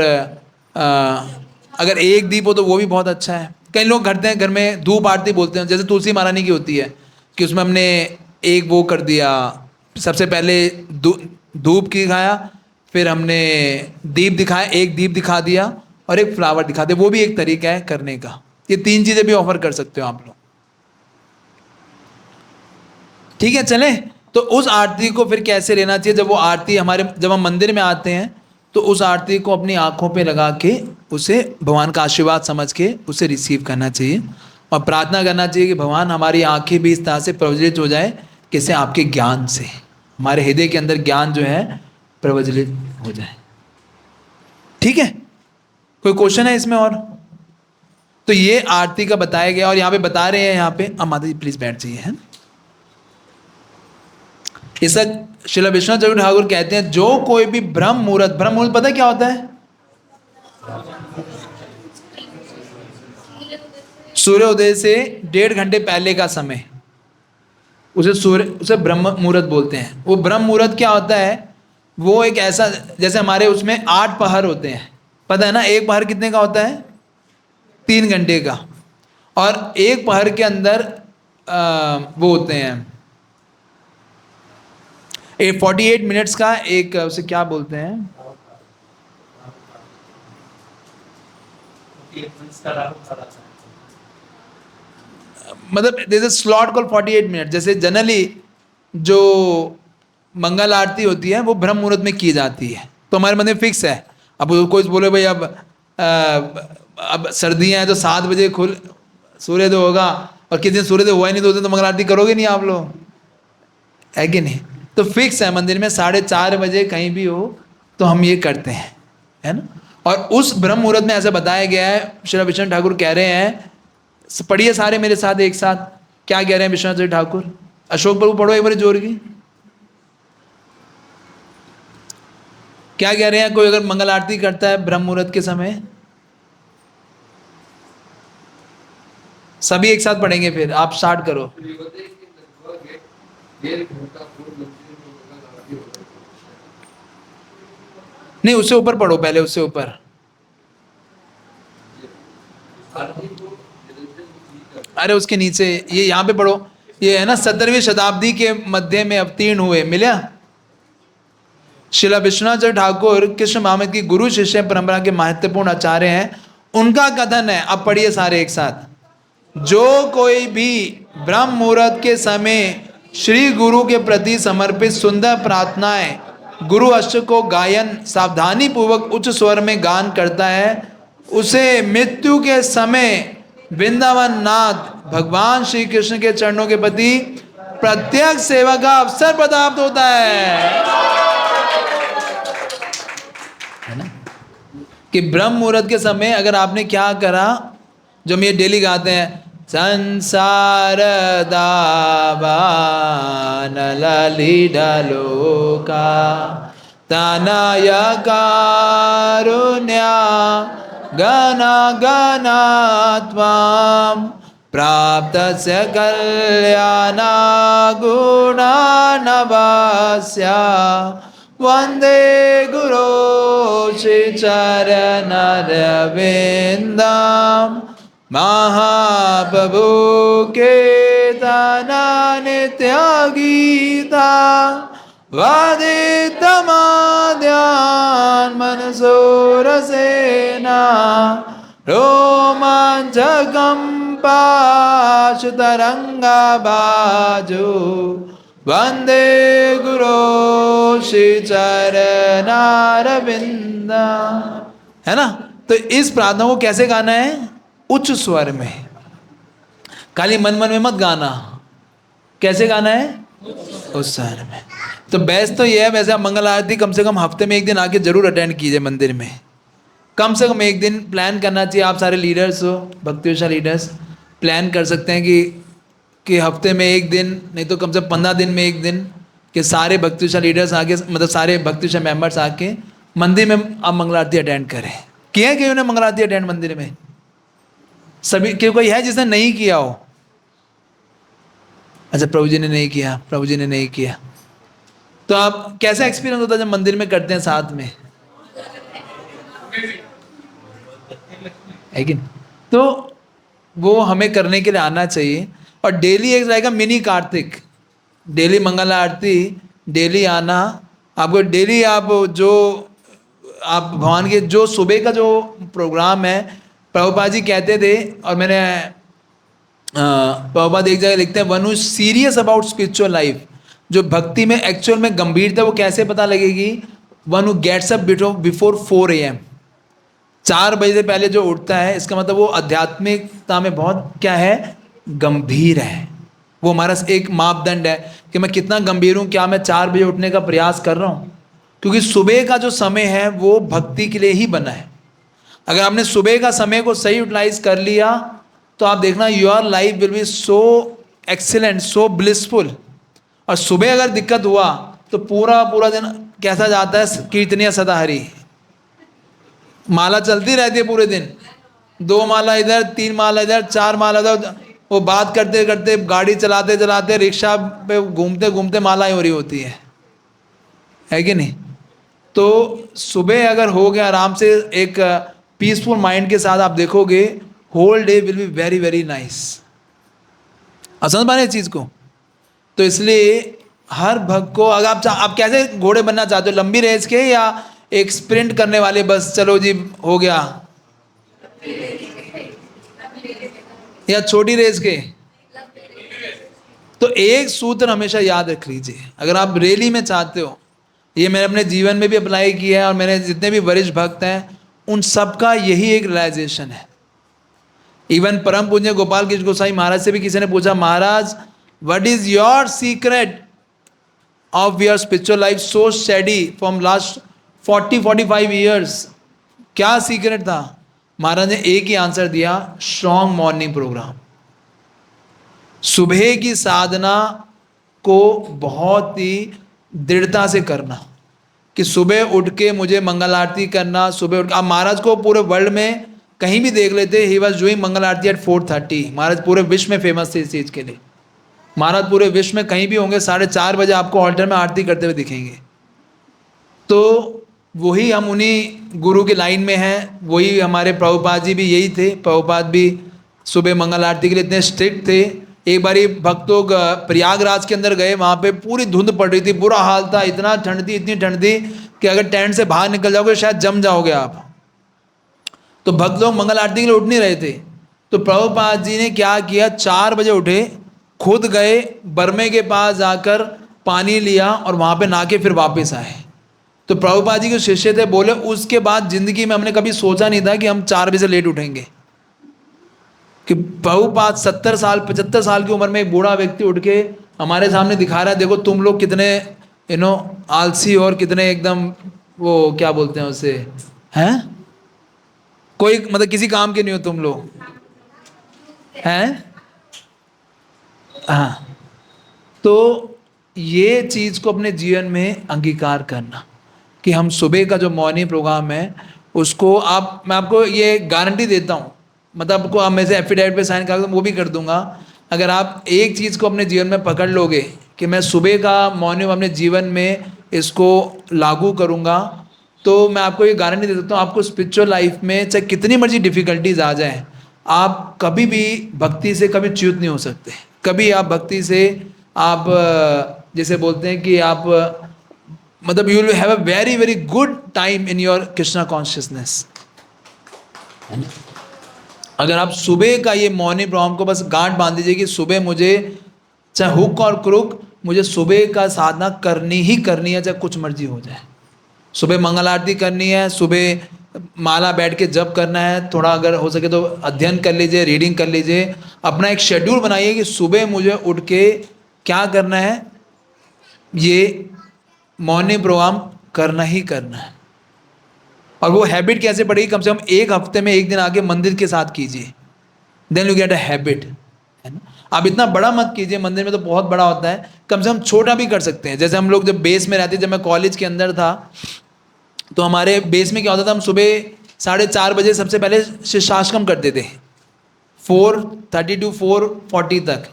अगर एक दीप हो तो वो भी बहुत अच्छा है। कई लोग करते हैं घर में धूप आरती बोलते हैं, जैसे तुलसी महारानी की होती है कि उसमें हमने एक वो कर दिया, सबसे पहले धूप की दिखाया, फिर हमने दीप दिखाया, एक दीप दिखा दिया और एक फ्लावर दिखा दिया, वो भी एक तरीका है करने का। ये 3 चीज़ें भी ऑफर कर सकते हो आप लोग। ठीक है, चले। तो उस आरती को फिर कैसे लेना चाहिए, जब वो आरती हमारे, जब हम मंदिर में आते हैं तो उस आरती को अपनी आंखों पे लगा के उसे भगवान का आशीर्वाद समझ के उसे रिसीव करना चाहिए और प्रार्थना करना चाहिए कि भगवान हमारी आंखें भी इस तरह से प्रज्वलित हो जाए, कैसे आपके ज्ञान से हमारे हृदय के अंदर ज्ञान जो है प्रज्वलित हो जाए। ठीक है, कोई क्वेश्चन है इसमें और? तो ये आरती का बताया गया और यहाँ पे बता रहे हैं, यहाँ पे अब माता जी प्लीज बैठ जाइए, है। इसका श्रील विश्वनाथ चक्रवर्ती ठाकुर कहते हैं जो कोई भी ब्रह्म मुहूर्त, ब्रह्म मुहूर्त पता है क्या होता है? सूर्योदय से 1.5 घंटे पहले का समय, उसे ब्रह्म मुहूर्त बोलते हैं। वो ब्रह्म मुहूर्त क्या होता है? वो एक ऐसा, जैसे हमारे उसमें 8 पहर होते हैं, पता है ना? एक पहर कितने का होता है? 3 घंटे का। और एक पहर के अंदर वो होते हैं 48 मिनट्स का एक, उसे क्या बोलते हैं? मतलब जैसे स्लॉट कॉल 48 मिनट। जैसे जनरली जो मंगल आरती होती है वो ब्रह्म मुहूर्त में की जाती है, तो हमारे मन में फिक्स है। अब कोई बोले भाई अब सर्दियाँ हैं तो 7 बजे खुल सूर्योदय होगा, और किस दिन सूर्योदय हुआ ही नहीं तो उस दिन तो मंगल आरती करोगे नहीं आप लोग, है कि नहीं? तो फिक्स है मंदिर में 4:30 बजे कहीं भी हो तो हम ये करते हैं, है ना। और उस ब्रह्म मुहूर्त में ऐसा बताया गया है, श्री विश्वनाथ ठाकुर कह रहे हैं, पढ़िए सारे मेरे साथ एक साथ, क्या कह रहे हैं विश्वनाथ ठाकुर? अशोक प्रभु पढ़ो एक बार जोर की। क्या कह रहे हैं? कोई अगर मंगल आरती करता है ब्रह्म मुहूर्त के समय, सभी एक साथ पढ़ेंगे, फिर आप स्टार्ट करो। नहीं, उससे ऊपर पढ़ो पहले, उससे ऊपर। अरे उसके नीचे, ये यहाँ पे पढ़ो, ये है ना 17वीं शताब्दी के मध्य में अवतीर्ण हुए, मिला? श्रील विश्वनाथ ठाकुर कृष्ण महामत की गुरु शिष्य परंपरा के महत्वपूर्ण आचार्य हैं। उनका कथन है, अब पढ़िए सारे एक साथ, जो कोई भी ब्रह्म मुहूर्त के समय श्री गुरु के प्रति समर्पित सुंदर प्रार्थनाएं गुरु अष्टक को गायन सावधानी पूर्वक उच्च स्वर में गान करता है, उसे मृत्यु के समय वृंदावन नाथ भगवान श्री कृष्ण के चरणों के प्रति प्रत्यक्ष सेवा का अवसर प्राप्त होता है ना। कि ब्रह्म मुहूर्त के समय अगर आपने क्या करा, जो हम ये डेली गाते हैं, संसार दावान ललिडलोका तनय कारुण्या गना गनात्वाम प्राप्त से कल्याणा गुणानवास्या वंदे गुरो श्री चरणरविंदम महाप्रभु के दाना नित्य गीता वादितमाद्यान मनसोरसेना रोमांचकंपाशुतरंगा बाजू वंदे गुरो श्री चरणारविंद, है ना। तो इस प्रार्थना को कैसे गाना है? उच्च स्वर में, खाली मन मन में मत गाना। कैसे गाना है? उच्च स्वर में। तो बेस्ट तो ये है, वैसे आप मंगल आरती कम से कम हफ्ते में एक दिन आके जरूर अटेंड कीजिए मंदिर में, कम से कम एक दिन प्लान करना चाहिए। आप सारे लीडर्स हो, भक्तियोशा लीडर्स, प्लान कर सकते हैं कि हफ्ते में एक दिन, नहीं तो कम से कम 15 दिन में एक दिन, कि सारे भक्तियोशा लीडर्स आके, मतलब सारे भक्तियोशा मेंबर्स आके मंदिर में आप मंगल आरती अटेंड करें। किया है कि उन्हें मंगल आरती अटेंड मंदिर में? सभी, क्यों कोई है जिसने नहीं किया हो? अच्छा, प्रभु जी ने नहीं किया, प्रभु जी ने नहीं किया। तो आप कैसा एक्सपीरियंस होता है जब मंदिर में करते हैं साथ में, है कि नहीं? तो वो हमें करने के लिए आना चाहिए। और डेली एक रहेगा मिनी कार्तिक, डेली मंगल आरती, डेली आना। आपको डेली आप जो आप भगवान के जो सुबह का जो प्रोग्राम है, प्रभुपाद जी कहते थे, और मैंने प्रभुपाद एक जगह लिखते हैं, one who serious about spiritual life, जो भक्ति में एक्चुअल में गंभीर था, वो कैसे पता लगेगी? One who gets up before 4 AM, 4 बजे से पहले जो उठता है, इसका मतलब वो आध्यात्मिकता में बहुत क्या है, गंभीर है। वो हमारा एक मापदंड है कि मैं कितना गंभीर हूँ, क्या मैं 4 बजे उठने का प्रयास कर रहा हूँ? क्योंकि सुबह का जो समय है वो भक्ति के लिए ही बना है। अगर आपने सुबह का समय को सही यूटिलाइज कर लिया तो आप देखना your life will be so excellent, so blissful. और सुबह अगर दिक्कत हुआ तो पूरा पूरा दिन कैसा जाता है? कीर्तनिया सदाहरी, माला चलती रहती है पूरे दिन, 2 माला इधर, 3 माला इधर, 4 माला इधर, वो बात करते करते, गाड़ी चलाते चलाते, रिक्शा पे घूमते घूमते मालाएं हो रही होती है कि नहीं? तो सुबह अगर हो गया आराम से, एक पीसफुल माइंड के साथ, आप देखोगे whole day will be very very nice. समझ पा रहे इस चीज को? तो इसलिए हर भक्त को, अगर आप कैसे घोड़े बनना चाहते हो, लंबी रेस के या एक स्प्रिंट करने वाले, बस चलो जी हो गया, या छोटी रेस के? तो एक सूत्र हमेशा याद रख लीजिए, अगर आप रैली में चाहते हो, ये मैंने अपने जीवन में भी अप्लाई किया है, और मैंने जितने भी वरिष्ठ भक्त हैं उन सबका यही एक रियलाइजेशन है। इवन परम पूज्य गोपाल कृष्ण गोसाई महाराज से भी किसी ने पूछा, Maharaj what is your secret of your spiritual life so steady from last 40-45 years? क्या सीक्रेट था? महाराज ने एक ही आंसर दिया, स्ट्रॉन्ग मॉर्निंग प्रोग्राम। सुबह की साधना को बहुत ही दृढ़ता से करना, कि सुबह उठ के मुझे मंगल आरती करना। सुबह उठ, आप महाराज को पूरे वर्ल्ड में कहीं भी देख लेते, he was doing mangal aarti at 4:30। महाराज पूरे विश्व में फेमस थे इस चीज़ के लिए। महाराज पूरे विश्व में कहीं भी होंगे, 4:30 बजे आपको ऑल्टर में आरती करते हुए दिखेंगे। तो वही हम उन्हीं गुरु की लाइन में हैं, वही हमारे प्रभुपाद जी भी यही थे। प्रभुपाद भी सुबह मंगल आरती के लिए इतने स्ट्रिक्ट थे। एक बारी भक्त लोग प्रयागराज के अंदर गए, वहाँ पे पूरी धुंध पड़ रही थी, बुरा हाल था, इतना ठंड थी, इतनी ठंड थी कि अगर टेंट से बाहर निकल जाओगे शायद जम जाओगे आप। तो भक्त लोग मंगल आरती के लिए उठ नहीं रहे थे। तो प्रभुपाद जी ने क्या किया, 4 बजे उठे, खुद गए बर्मे के पास जाकर पानी लिया और वहाँ पे नहा के फिर वापस आए। तो प्रभुपाद जी के शिष्य थे, बोले उसके बाद जिंदगी में हमने कभी सोचा नहीं था कि हम 4 बजे से लेट उठेंगे। कि प्रभुपाद 70 साल 75 साल की उम्र में एक बूढ़ा व्यक्ति उठ के हमारे सामने दिखा रहा है, देखो तुम लोग कितने आलसी और कितने एकदम वो क्या बोलते हैं उसे, हैं, कोई मतलब किसी काम के नहीं हो तुम लोग, हैं? हाँ। तो ये चीज को अपने जीवन में अंगीकार करना कि हम सुबह का जो मॉर्निंग प्रोग्राम है उसको मैं आपको ये गारंटी देता हूँ, मतलब आपको आप में से एफिडेविट पे साइन कर वो भी कर दूंगा। अगर आप एक चीज़ को अपने जीवन में पकड़ लोगे कि मैं सुबह का मॉर्निंग अपने जीवन में इसको लागू करूँगा, तो मैं आपको ये गारंटी दे सकता हूँ, आपको स्पिरिचुअल लाइफ में चाहे कितनी मर्जी डिफिकल्टीज आ जाए, आप कभी भी भक्ति से कभी च्युत नहीं हो सकते। कभी आप भक्ति से आप जैसे बोलते हैं कि आप मतलब you will have a very very good time in your Krishna consciousness. अगर आप सुबह का ये मॉर्निंग प्रोग्राम को बस गांठ बांध दीजिए कि सुबह मुझे चाहे हुक और क्रुक, मुझे सुबह का साधना करनी ही करनी है, चाहे कुछ मर्जी हो जाए। सुबह मंगल आरती करनी है, सुबह माला बैठ के जप करना है, थोड़ा अगर हो सके तो अध्ययन कर लीजिए, रीडिंग कर लीजिए। अपना एक शेड्यूल बनाइए कि सुबह मुझे उठ के क्या करना है, ये मॉर्निंग प्रोग्राम करना ही करना है। और वो हैबिट कैसे पड़ेगी, कम से कम एक हफ्ते में एक दिन आके मंदिर के साथ कीजिए, then you get a habit, है ना। आप इतना बड़ा मत कीजिए, मंदिर में तो बहुत बड़ा होता है, कम से कम छोटा भी कर सकते हैं। जैसे हम लोग जब बेस में रहते, जब मैं कॉलेज के अंदर था तो हमारे बेस में क्या होता था, हम सुबह 4:30 बजे सबसे पहले शिष्टाश्रम करते थे, 4:30 to 4:40 तक।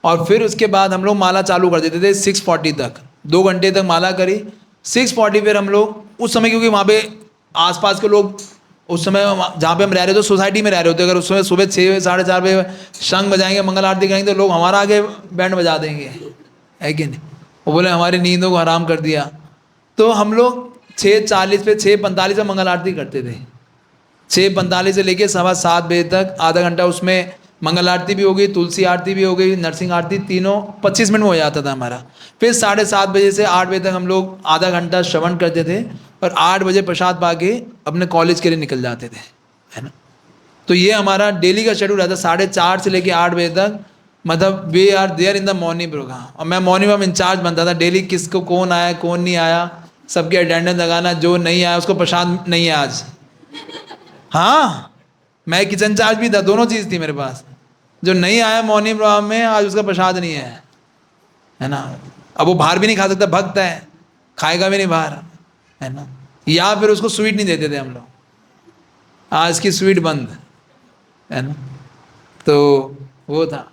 और फिर उसके बाद हम लोग माला चालू कर देते थे 6:40 तक, 2 घंटे तक माला करी। 6:40 फिर हम लोग उस समय, क्योंकि वहाँ पे आसपास के लोग उस समय जहाँ पे हम रह रहे थे सोसाइटी में रह रहे होते, अगर उस समय सुबह 6 साढ़े 4 बजे शंख बजाएंगे, मंगल आरती करेंगे, तो लोग हमारा आगे बैंड बजा देंगे, है कि नहीं। वो बोले हमारी नींदों को हराम कर दिया। तो हम लोग 6:40 पे 6:45 में मंगल आरती करते थे। 6:45 से लेके 7:15 बजे तक आधा घंटा उसमें मंगल आरती भी हो गई, तुलसी आरती भी हो गई, नरसिंह आरती, तीनों 25 मिनट में हो जाता था हमारा। फिर 7:30 बजे से 8 बजे तक हम लोग आधा घंटा श्रवण करते थे, और 8 बजे प्रसाद पाके अपने कॉलेज के लिए निकल जाते थे, है ना। तो ये हमारा डेली का शेड्यूल रहता, 4:30 से लेके 8 बजे तक, मतलब we are there in the morning program. और मैं मॉर्निंग में इंचार्ज बनता था, डेली किसको कौन आया कौन नहीं आया सबके अटेंडेंस लगाना, जो नहीं आया उसको प्रसाद नहीं है आज। हाँ, मैं किचन चार्ज भी था, दोनों चीज़ थी मेरे पास। जो नहीं आया मॉर्निंग प्रोग्राम में आज उसका प्रसाद नहीं है ना। अब वो बाहर भी नहीं खा सकता, भक्त है, खाएगा भी नहीं बाहर, है ना। या फिर उसको स्वीट नहीं देते थे हम लोग, आज की स्वीट बंद, है ना। तो वो था,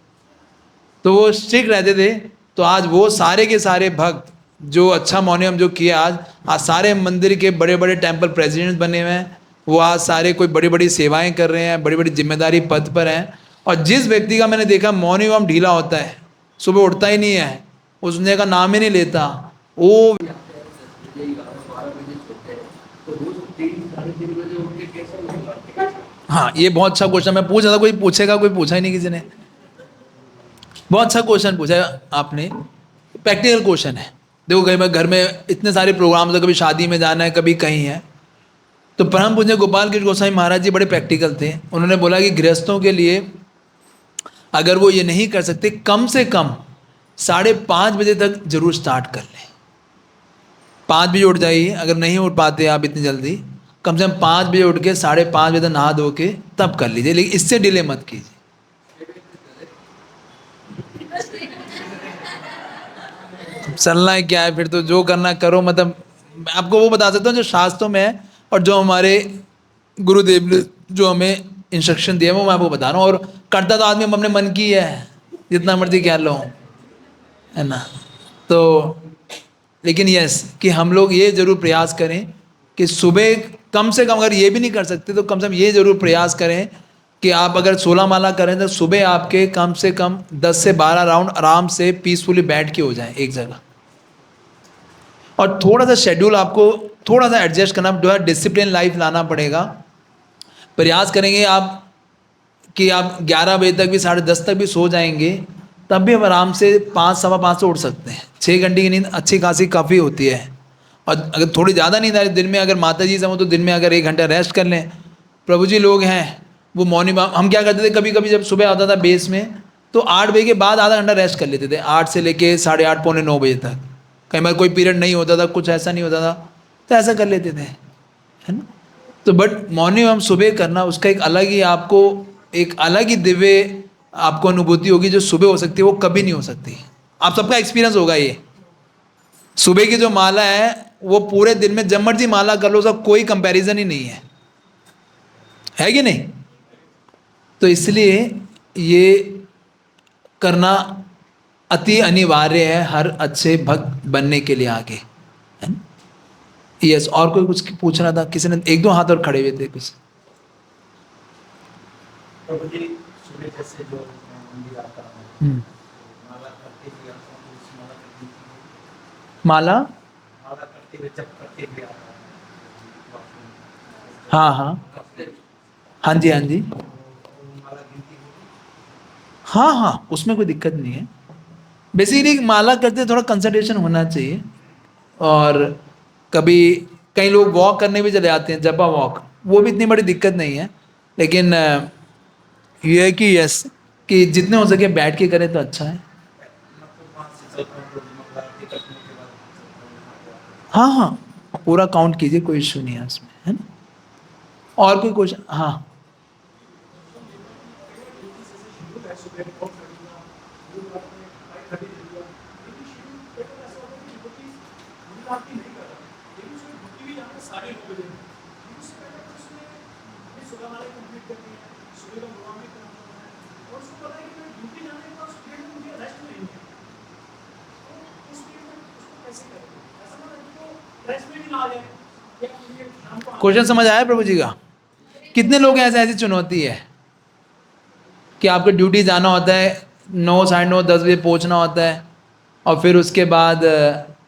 तो वो स्ट्रिक्ट रहते थे। तो आज वो सारे के सारे भक्त जो अच्छा मौनियम जो किया, आज सारे मंदिर के बड़े बड़े टेम्पल प्रेसिडेंट बने हुए हैं। वो आज सारे कोई बड़ी बड़ी सेवाएं कर रहे हैं, बड़ी बड़ी जिम्मेदारी पद पर हैं। और जिस व्यक्ति का मैंने देखा मौनियम ढीला होता है, सुबह उठता ही नहीं है, उसने का नाम ही नहीं लेता, वो हाँ, ये बहुत अच्छा क्वेश्चन मैं पूछ रहा था, कोई पूछेगा, कोई पूछा ही नहीं किसी ने। बहुत अच्छा क्वेश्चन पूछा है आपने, प्रैक्टिकल क्वेश्चन है। देखो कई बार घर में इतने सारे प्रोग्राम्स है, कभी शादी में जाना है, कभी कहीं है। तो परम पूज्य गोपाल कृष्ण गोस्वामी महाराज जी बड़े प्रैक्टिकल थे। उन्होंने बोला कि गृहस्थों के लिए अगर वो ये नहीं कर सकते, कम से कम 5:30 बजे तक जरूर स्टार्ट कर लें। 5 बजे उठ जाइए, अगर नहीं उठ पाते आप इतनी जल्दी, कम से कम 5 बजे उठ के 5:30 बजे तक नहा धो के तब कर लीजिए, लेकिन इससे डिले मत कीजिए। चलना है क्या है, फिर तो जो करना करो। मतलब मैं आपको वो बता सकता हूँ जो शास्त्रों में है, और जो हमारे गुरुदेव ने जो हमें इंस्ट्रक्शन दिया वो मैं आपको बता रहा हूँ। और करता तो आदमी अपने मन की है, जितना मर्जी कह लो, है ना। तो लेकिन यस, कि हम लोग ये जरूर प्रयास करें कि सुबह कम से कम, अगर ये भी नहीं कर सकते तो कम से कम ये जरूर प्रयास करें कि आप अगर 16 माला करें तो सुबह आपके कम से कम 10 से 12 राउंड आराम से पीसफुली बैठ के हो जाएं एक जगह। और थोड़ा सा शेड्यूल आपको थोड़ा सा एडजस्ट करना, जो है डिसिप्लिन लाइफ लाना पड़ेगा। प्रयास करेंगे आप कि आप 11 बजे तक भी 10:30 तक भी सो जाएंगे, तब भी हम आराम से 5 सवा 5 से उठ सकते हैं। 6 घंटे की नींद अच्छी खासी काफ़ी होती है। और अगर थोड़ी ज़्यादा नींद आ रही दिन में, अगर माता जी से हो तो दिन में अगर 1 घंटा रेस्ट कर लें। प्रभु जी लोग हैं वो मॉर्निंग, हम क्या करते थे कभी कभी जब सुबह आता था बेस में, तो 8 बजे के बाद आधा घंटा रेस्ट कर लेते थे, 8 से लेके 8:30 पौने 9 बजे तक। कई बार कोई पीरियड नहीं होता था, कुछ ऐसा नहीं होता था, तो ऐसा कर लेते थे, है ना। तो बट मॉर्निंग हम सुबह करना, उसका एक अलग ही आपको एक अलग ही दिव्य आपको अनुभूति होगी, जो सुबह हो सकती है वो कभी नहीं हो सकती। आप सबका एक्सपीरियंस होगा ये। सुबह की जो माला है वो पूरे दिन में जब मर्जी माला कर लो, उसका कोई कंपैरिजन ही नहीं है कि नहीं। तो इसलिए ये करना अति अनिवार्य है हर अच्छे भक्त बनने के लिए आगे, है ना। यस, और कोई कुछ पूछ रहा था, किसी ने 1-2 हाथ और खड़े हुए थे कुछ। प्रभु जी, सुबह जैसे जो मैं मंदिर आता हूँ, माला करते हुए आता हूँ, तो उस माला करने की माला माला करते हुए जब करते हुए आता हूँ, हाँ हाँ हाँ जी हाँ जी, माला गिनती होगी। हाँ हाँ, उसमें कोई दिक्कत नहीं है। बेसिकली माला करते थोड़ा कंसंट्रेशन होना चाहिए। और कभी कई लोग वॉक करने भी चले जाते हैं, जपा वॉक, वो भी इतनी बड़ी दिक्कत नहीं है। लेकिन ये है कि यस, कि जितने हो सके बैठ के करें तो अच्छा है। मतलब वहाँ से चलता हूँ, तो मंगला आरती करने के बाद चलता हूँ वहाँ पे। हाँ हाँ, पूरा काउंट कीजिए, कोई इशू नहीं है उसमें, है ना। और कोई क्वेश्चन? हाँ और उसको पता है कि मैं ड्यूटी जाने के बाद उस पीरियड में मुझे रेस्ट नहीं है, तो उस पीरियड में उसको कैसे करें? ऐसा ना लगे तो रेस्ट में भी ना आ जाए, या मुझे शाम को क्वेश्चन समझ आया प्रभु जी का? कितने लोग हैं ऐसी चुनौती है कि आपको ड्यूटी जाना होता है, 9, 9:30, 10 बजे पहुंचना होता है, और फिर उसके बाद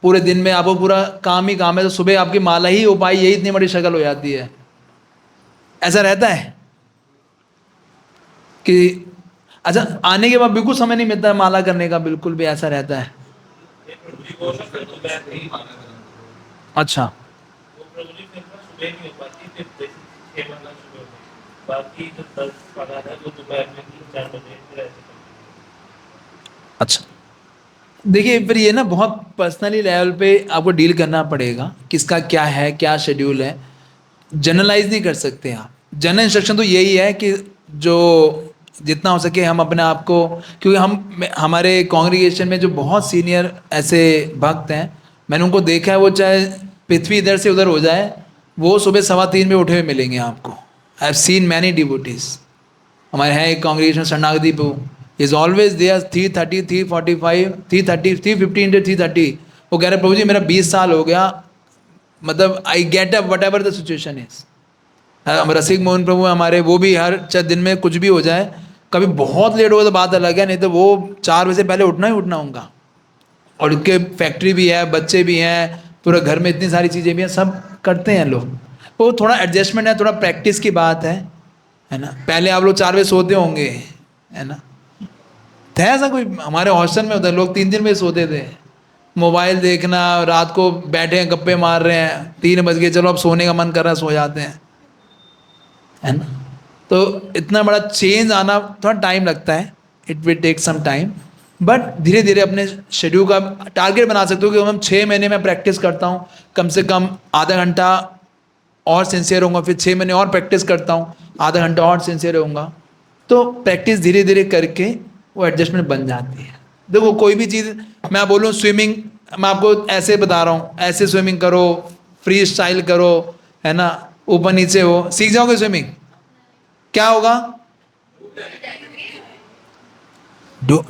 पूरे दिन में आपको पूरा काम ही काम है, तो सुबह आपकी माला ही हो पाई, यही इतनी बड़ी शक्ल हो जाती है। ऐसा रहता है कि अच्छा, आने के बाद बिल्कुल समय नहीं मिलता है माला करने का, बिल्कुल भी ऐसा रहता है? ये प्रभु जी को ना फिर दोपहर में ही माना अच्छा, वो प्रभु जी फिर ना सुबह नहीं हो पाती, फिर जैसे 6 बजे सुबह होती है। बाकी जो 10-12 है वो दोपहर में 3-4 बजे फिर ऐसे करते हैं। अच्छा। देखिए फिर ये ना बहुत पर्सनली लेवल पे आपको डील करना पड़ेगा, किसका क्या है, क्या शेड्यूल है। जनरलाइज नहीं कर सकते आप। जनरल इंस्ट्रक्शन तो यही है कि जो जितना हो सके हम अपने आप को, क्योंकि हमारे कांग्रीगेशन में जो बहुत सीनियर ऐसे भक्त हैं, मैंने उनको देखा है, वो चाहे पृथ्वी इधर से उधर हो जाए, वो सुबह 3:15 में उठे हुए मिलेंगे आपको। I have seen many devotees. हमारे हैं एक कांग्रीगेशन शरणागति इज ऑलवेज देयर 3:30, 3:45, 3:30, 3:15 to 3:30। वो कह रहे प्रभु जी मेरा 20 साल हो गया, मतलब I get up what ever the situation is. हम रसिक मोहन प्रभु हमारे, वो भी हर 4 दिन में कुछ भी हो जाए, कभी बहुत लेट हो तो बात अलग है, नहीं तो वो 4 बजे से पहले उठना ही उठना उनका। और उनके फैक्ट्री भी है, बच्चे भी हैं, पूरा घर में इतनी सारी चीज़ें भी हैं, सब करते हैं लोग। वो थोड़ा एडजस्टमेंट है, थोड़ा प्रैक्टिस की बात है ना। पहले आप लोग 4 बजे सोते होंगे, है ना? था ऐसा कोई? हमारे हॉस्टल में होता है, लोग 3-3 बजे सोते थे। मोबाइल देखना, रात को बैठे हैं गप्पे मार रहे हैं, 3 बज गए, चलो अब सोने का मन कर रहा है, सो जाते हैं, है ना? तो इतना बड़ा चेंज आना थोड़ा टाइम लगता है, it will take some time, but धीरे धीरे अपने शेड्यूल का टारगेट बना सकते हो कि हम 6 महीने में प्रैक्टिस करता हूँ, कम से कम आधा घंटा और सिंसियर होऊंगा, फिर 6 महीने और प्रैक्टिस करता हूँ, आधा घंटा और सिंसियर होऊंगा। तो प्रैक्टिस धीरे धीरे करके वो एडजस्टमेंट बन जाती है। देखो कोई भी चीज़, मैं बोलूँ स्विमिंग, मैं आपको ऐसे बता रहा हूँ, ऐसे स्विमिंग करो, फ्री स्टाइल करो, है ना, ऊपर नीचे हो, सीख जाओगे स्विमिंग, क्या होगा?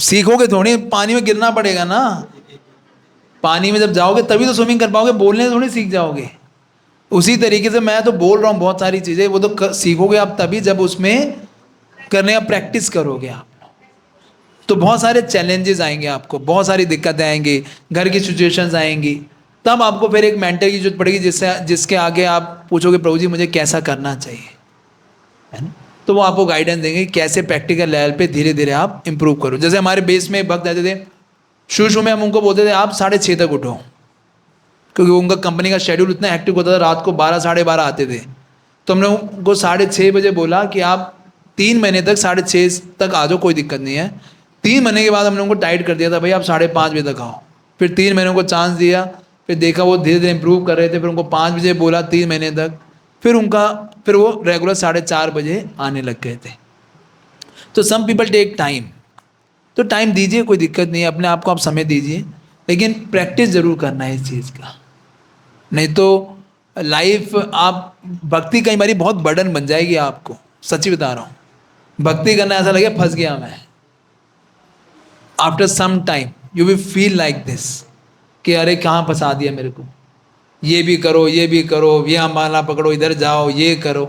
सीखोगे थोड़ी, पानी में गिरना पड़ेगा ना। पानी में जब जाओगे तभी तो स्विमिंग कर पाओगे, बोलने से थोड़ी सीख जाओगे। उसी तरीके से मैं तो बोल रहा हूँ बहुत सारी चीज़ें, वो तो सीखोगे आप तभी जब उसमें करने का प्रैक्टिस करोगे आप। तो बहुत सारे चैलेंजेस आएंगे आपको, बहुत सारी दिक्कतें आएंगी, घर की सिचुएशंस आएंगी, तब आपको फिर एक मेंटर की जरूरत पड़ेगी, जिसके आगे आप पूछोगे प्रभु जी मुझे कैसा करना चाहिए, है ना? तो वो आपको गाइडेंस देंगे कि कैसे प्रैक्टिकल लेवल पे धीरे धीरे आप इंप्रूव करो। जैसे हमारे बेस में भक्त रहते थे, शुरू में हम उनको बोलते थे आप 6:30 तक उठो, क्योंकि उनका कंपनी का शेड्यूल इतना हेक्टिक होता था, रात को 12, 12:30 आते थे। तो हमने उनको 6:30 बजे बोला कि आप 3 महीने तक 6:30 तक आ जाओ, कोई दिक्कत नहीं है। 3 महीने के बाद हमने उनको टाइट कर दिया था, भाई आप 5:30 बजे तक आओ। फिर 3 महीनों को चांस दिया, फिर देखा वो धीरे धीरे इंप्रूव कर रहे थे, फिर उनको 5 बजे बोला 3 महीने तक, फिर वो रेगुलर 4:30 बजे आने लग गए थे। तो सम पीपल टेक टाइम, तो टाइम दीजिए, कोई दिक्कत नहीं है, अपने आप को आप समय दीजिए, लेकिन प्रैक्टिस जरूर करना है इस चीज़ का। नहीं तो लाइफ, आप भक्ति कई बारी बहुत बर्डन बन जाएगी आपको, सच्ची बता रहा हूँ। भक्ति करना ऐसा लगे फंस गया मैं। After some time you will feel like this कि अरे कहाँ फंसा दिया मेरे को, ये भी करो, ये भी करो, ये माला पकड़ो, इधर जाओ, ये करो,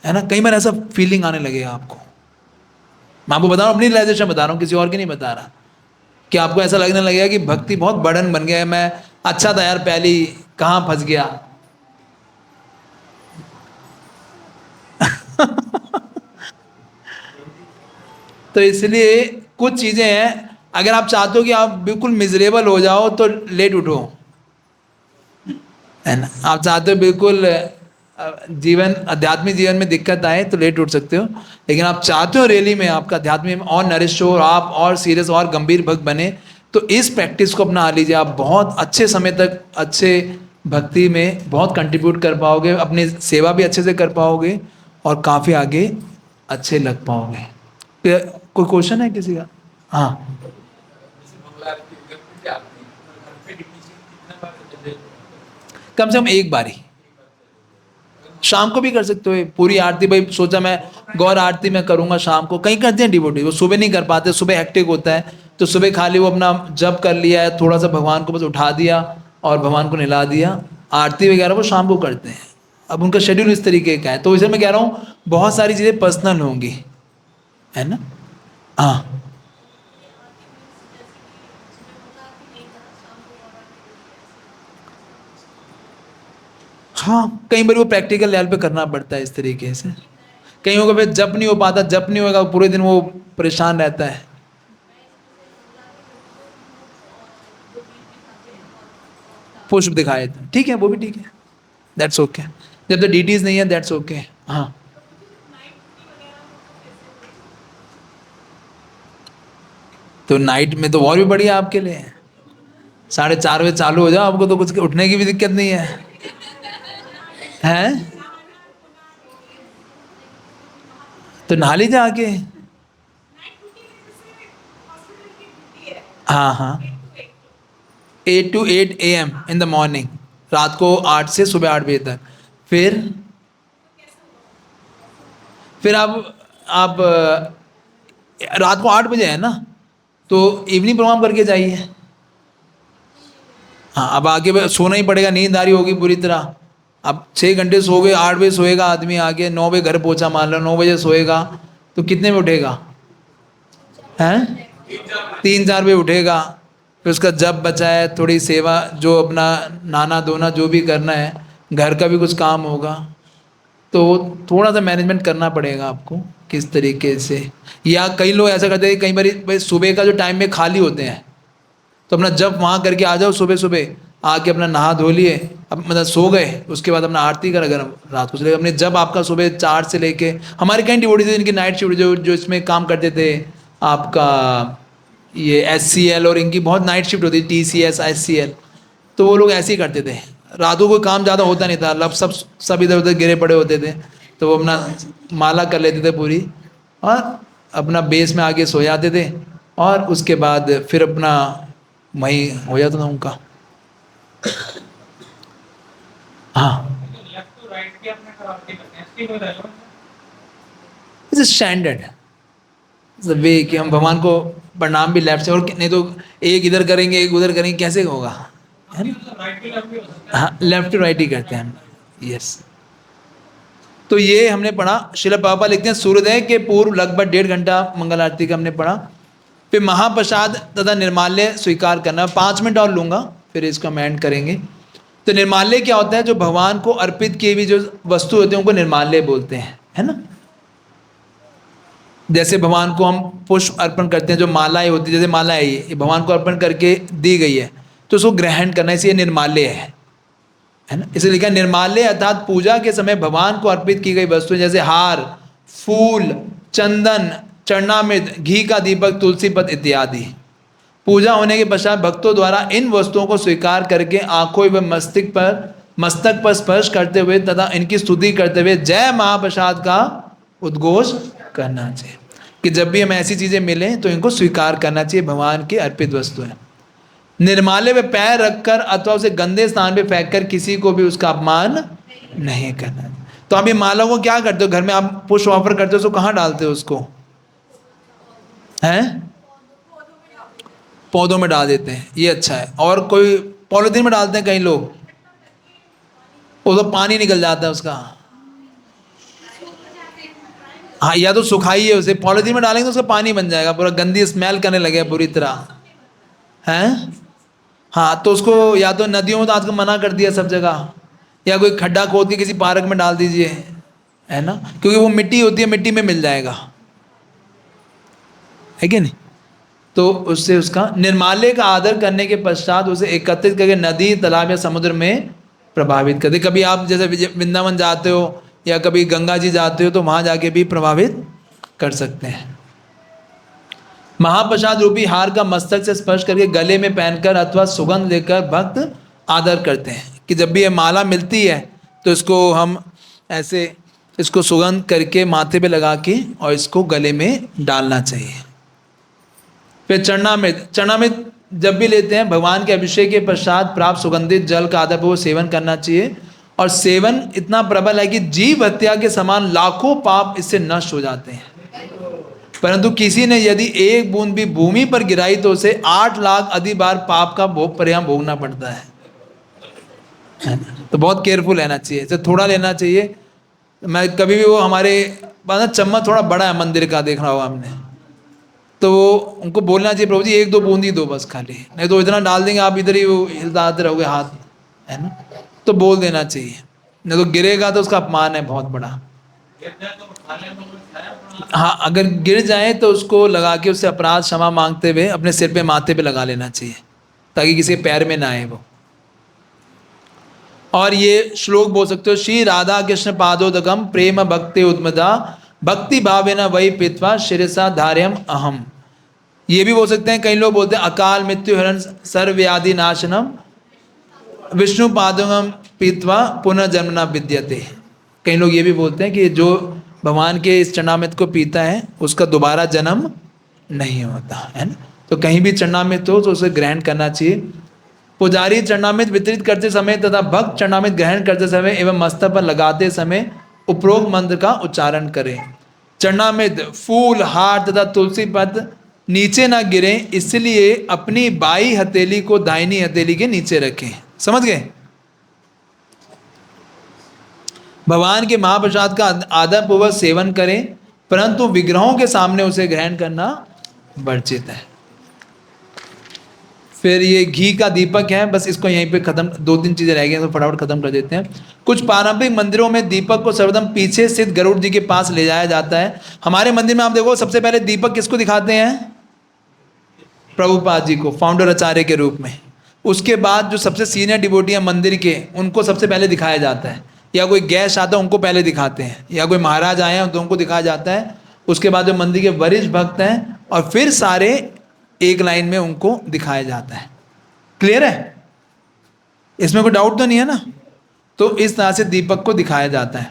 है ना? कई बार ऐसा फीलिंग आने लगेगा आपको। मैं आपको बता रहा हूँ, अपनी रियलाइजेशन बता रहा हूँ, किसी और की नहीं बता रहा, कि आपको ऐसा लगने लगेगा कि भक्ति बहुत बर्डन बन गया है। मैं अच्छा था यार पहले ही, कहाँ फंस गया। तो इसलिए कुछ चीज़ें हैं, अगर आप चाहते हो कि आप बिल्कुल मिजरेबल हो जाओ तो लेट उठो, है ना? आप चाहते हो बिल्कुल जीवन, आध्यात्मिक जीवन में दिक्कत आए तो लेट उठ सकते हो, लेकिन आप चाहते हो रियली में आपका आध्यात्मिक में और नरिश हो, आप और सीरियस और गंभीर भक्त बने, तो इस प्रैक्टिस को अपना लीजिए। आप बहुत अच्छे समय तक अच्छे भक्ति में बहुत कंट्रीब्यूट कर पाओगे, अपनी सेवा भी अच्छे से कर पाओगे, और काफ़ी आगे अच्छे लग पाओगे। कोई क्वेश्चन है किसी का? हाँ, जैसे मंगला आरती घर पे क्या आरती है, घर पे ड्यूटी से कितना बार जैसे कम से कम एक बारी, शाम को भी कर सकते हो पूरी आरती। भाई सोचा मैं गौर आरती में करूँगा शाम को, कहीं करते हैं डिवोटी, वो सुबह नहीं कर पाते, सुबह हेक्टिक होता है, तो सुबह खाली वो अपना जप कर लिया है, थोड़ा सा भगवान को बस उठा दिया और भगवान को नहला दिया। आरती वगैरह वो शाम को करते हैं। अब उनका शेड्यूल इस तरीके का है, तो इसलिए मैं कह रहा हूँ बहुत सारी चीज़ें पर्सनल होंगी, है ना। हाँ हाँ, कई बार वो प्रैक्टिकल लेवल पे करना पड़ता है इस तरीके से। कईयों को फिर जप नहीं हो पाता, जप नहीं होगा पूरे दिन वो परेशान रहता है। पुष्प दिखाए थे, ठीक है, वो भी ठीक है, दैट्स ओके। जब तक डीटीज नहीं है दैट्स ओके। हाँ तो नाइट में तो और भी बढ़िया आपके लिए, 4:30 बजे चालू हो जाओ, आपको तो कुछ उठने की भी दिक्कत नहीं है, हैं? तो नहा लीजिए आके। हाँ हाँ, 8 to 8 AM in the morning, रात को 8 से सुबह 8 बजे तक। फिर आप रात को 8 बजे है ना, तो इवनिंग प्रोग्राम करके जाइए। हाँ, अब आगे सोना ही पड़ेगा, नींद आ रही होगी बुरी तरह। अब 6 घंटे सो गए, 8 बजे सोएगा आदमी, आगे 9 बजे घर पहुंचा, मान लो 9 बजे सोएगा, तो कितने में उठेगा? हैं? 3-4 बजे उठेगा। फिर उसका जब बचा है, थोड़ी सेवा, जो अपना नहाना धोना जो भी करना है, घर का भी कुछ काम होगा, तो थोड़ा सा मैनेजमेंट करना पड़ेगा आपको किस तरीके से। या कई लोग ऐसा करते हैं, कई बार भाई सुबह का जो टाइम में खाली होते हैं, तो अपना जब वहाँ करके आ जाओ, सुबह सुबह आके अपना नहा धो लिए, अब मतलब सो गए, उसके बाद अपना आरती कर, अगर रात को चले अपने जब आपका सुबह 4 से लेके, हमारे कई डिवोटी थे इनकी नाइट शिफ्ट जो इसमें काम करते थे, आपका ये SCL, और इनकी बहुत नाइट शिफ्ट होती थी, TCS SCL, तो वो लोग ऐसे ही करते थे, रातों को काम ज़्यादा होता नहीं था, लब सब इधर उधर गिरे पड़े होते थे, तो वो अपना माला कर लेते थे पूरी, और अपना बेस में आके सो जाते थे, और उसके बाद फिर अपना वहीं हो जाता था उनका। हाँ, लेफ्ट टू राइट की अपने कराते करते हैं, इसकी कोई relevance है? इट्स स्टैंडर्ड वे कि हम भगवान को प्रणाम भी लेफ्ट से, और नहीं तो एक इधर करेंगे एक उधर करेंगे, कैसे होगा, है ना। राइट की लेफ्ट भी हो सकता हाँ, लेफ्ट टू राइट ही करते हैं हम, यस। तो ये हमने पढ़ा, श्रील प्रभुपाद लिखते हैं सूर्योदय के पूर्व लगभग 1.5 घंटा मंगल आरती का हमने पढ़ा। फिर महाप्रसाद तथा निर्माल्य स्वीकार करना, 5 मिनट और लूंगा फिर इसको हम एंड करेंगे। तो निर्माल्य क्या होता है? जो भगवान को अर्पित किए हुए जो वस्तु होते हैं उनको निर्माल्य बोलते हैं, है ना। जैसे भगवान को हम पुष्प अर्पण करते हैं, जो मालाएं होती है, जैसे माला है ये भगवान को अर्पण करके दी गई है, तो उसको ग्रहण करना, इसलिए निर्माल्य है ना। इसलिए लिखा निर्माल्य अर्थात पूजा के समय भगवान को अर्पित की गई वस्तु, जैसे हार, फूल, चंदन, चरणामृत, घी का दीपक, तुलसी पत्र इत्यादि। पूजा होने के पश्चात भक्तों द्वारा इन वस्तुओं को स्वीकार करके आंखों व मस्तक पर स्पर्श करते हुए तथा इनकी स्तुति करते हुए जय महाप्रसाद का उद्घोष करना चाहिए। कि जब भी हमें ऐसी चीजें मिलें तो इनको स्वीकार करना चाहिए, भगवान की अर्पित वस्तु है। निर्माल्य पे पैर रखकर अथवा उसे गंदे स्थान पे फेंककर किसी को भी उसका अपमान नहीं करना। तो आप ये माला को क्या करते हो? घर में आप पुष्प ऑफर करते हो, उसको कहाँ डालते हो? उसको हैं पौधों में डाल देते हैं, ये अच्छा है। और कोई पॉलिथीन में डालते हैं कई लोग, वो तो पानी निकल जाता है उसका। हाँ, या तो सुखाइए उसे, पॉलिथीन में डालेंगे तो उसका पानी बन जाएगा, पूरा गंदी स्मेल करने लगे बुरी तरह, हैं। हाँ, तो उसको या तो नदियों में, तो आजकल मना कर दिया सब जगह, या कोई खड्डा खोद के किसी पार्क में डाल दीजिए, है ना, क्योंकि वो मिट्टी होती है, मिट्टी में मिल जाएगा, है कि नहीं। तो उससे उसका निर्माल्य का आदर करने के पश्चात उसे एकत्रित करके नदी, तालाब या समुद्र में प्रभावित करते। कभी आप जैसे वृंदावन जाते हो या कभी गंगा जी जाते हो तो वहाँ जाके भी प्रभावित कर सकते हैं। महाप्रसाद रूपी हार का मस्तक से स्पर्श करके गले में पहनकर अथवा सुगंध लेकर भक्त आदर करते हैं। कि जब भी ये माला मिलती है तो इसको हम ऐसे इसको सुगंध करके माथे पे लगा के और इसको गले में डालना चाहिए। फिर चरणामृत जब भी लेते हैं भगवान के अभिषेक के पश्चात प्राप्त सुगंधित जल का आदरपूर्वक सेवन करना चाहिए। और सेवन इतना प्रबल है कि जीव हत्या के समान लाखों पाप इससे नष्ट हो जाते हैं। परंतु किसी ने यदि एक बूंद भी भूमि पर गिराई तो उसे 8 लाख अधिक बार पाप का परिणाम भोगना पड़ता है ना? तो बहुत केयरफुल रहना चाहिए, इसे थोड़ा लेना चाहिए। मैं कभी भी वो हमारे चम्मच थोड़ा बड़ा है मंदिर का, देख रहा होगा हमने, तो उनको बोलना चाहिए प्रभु जी 1-2 बूंद ही दो बस खाली, नहीं तो इतना डाल देंगे आप इधर ही वो हिलाते रहोगे हाथ, है ना? तो बोल देना चाहिए, नहीं तो गिरेगा तो उसका अपमान है बहुत बड़ा। हाँ, अगर गिर जाए तो उसको लगा के उससे अपराध क्षमा मांगते हुए अपने सिर पे माथे पे लगा लेना चाहिए, ताकि किसी के पैर में ना आए वो। और ये श्लोक बोल सकते हो, श्री राधा कृष्ण पादोदकम प्रेम भक्ति उद्मदा भक्ति भावेन वही पीत्वा शिरसा धार्यम अहम। ये भी बोल सकते हैं, कई लोग बोलते हैं अकाल मृत्यु हरण सर्वव्याधि नाशनम विष्णु पादोगम पीत्वा पुनर्जन्म न विद्यते। कई लोग ये भी बोलते हैं कि जो भगवान के इस चरणामृत को पीता है उसका दोबारा जन्म नहीं होता, है ना? तो कहीं भी चरणामृत हो तो उसे ग्रहण करना चाहिए। पुजारी चरणामृत वितरित करते समय तथा भक्त चरणामृत ग्रहण करते समय एवं मस्तक पर लगाते समय उपरोक्त मंत्र का उच्चारण करें। चरणामृत फूल हार तथा तुलसी पत्र नीचे ना गिरे, इसलिए अपनी बाई हथेली को दाहिनी हथेली के नीचे रखें। समझ गए? भगवान के महाप्रसाद का आदर पूर्वक सेवन करें, परंतु विग्रहों के सामने उसे ग्रहण करना वर्जित है। फिर ये घी का दीपक है, बस इसको यहीं पे खत्म, 2-3 चीजें रह गई तो फटाफट खत्म कर देते हैं। कुछ पारंपरिक मंदिरों में दीपक को सर्वप्रथम पीछे स्थित गरुड़ जी के पास ले जाया जाता है। हमारे मंदिर में आप देखो सबसे पहले दीपक किसको दिखाते हैं? प्रभुपाद जी को, फाउंडर आचार्य के रूप में। उसके बाद जो सबसे सीनियर डिवोटी हैं मंदिर के, उनको सबसे पहले दिखाया जाता है, या कोई गेस्ट आता है उनको पहले दिखाते हैं, या कोई महाराज आए हैं तो उनको दिखाया जाता है। उसके बाद जो मंदिर के वरिष्ठ भक्त हैं, और फिर सारे एक लाइन में उनको दिखाया जाता है। क्लियर है? इसमें कोई डाउट तो नहीं है ना? तो इस तरह से दीपक को दिखाया जाता है।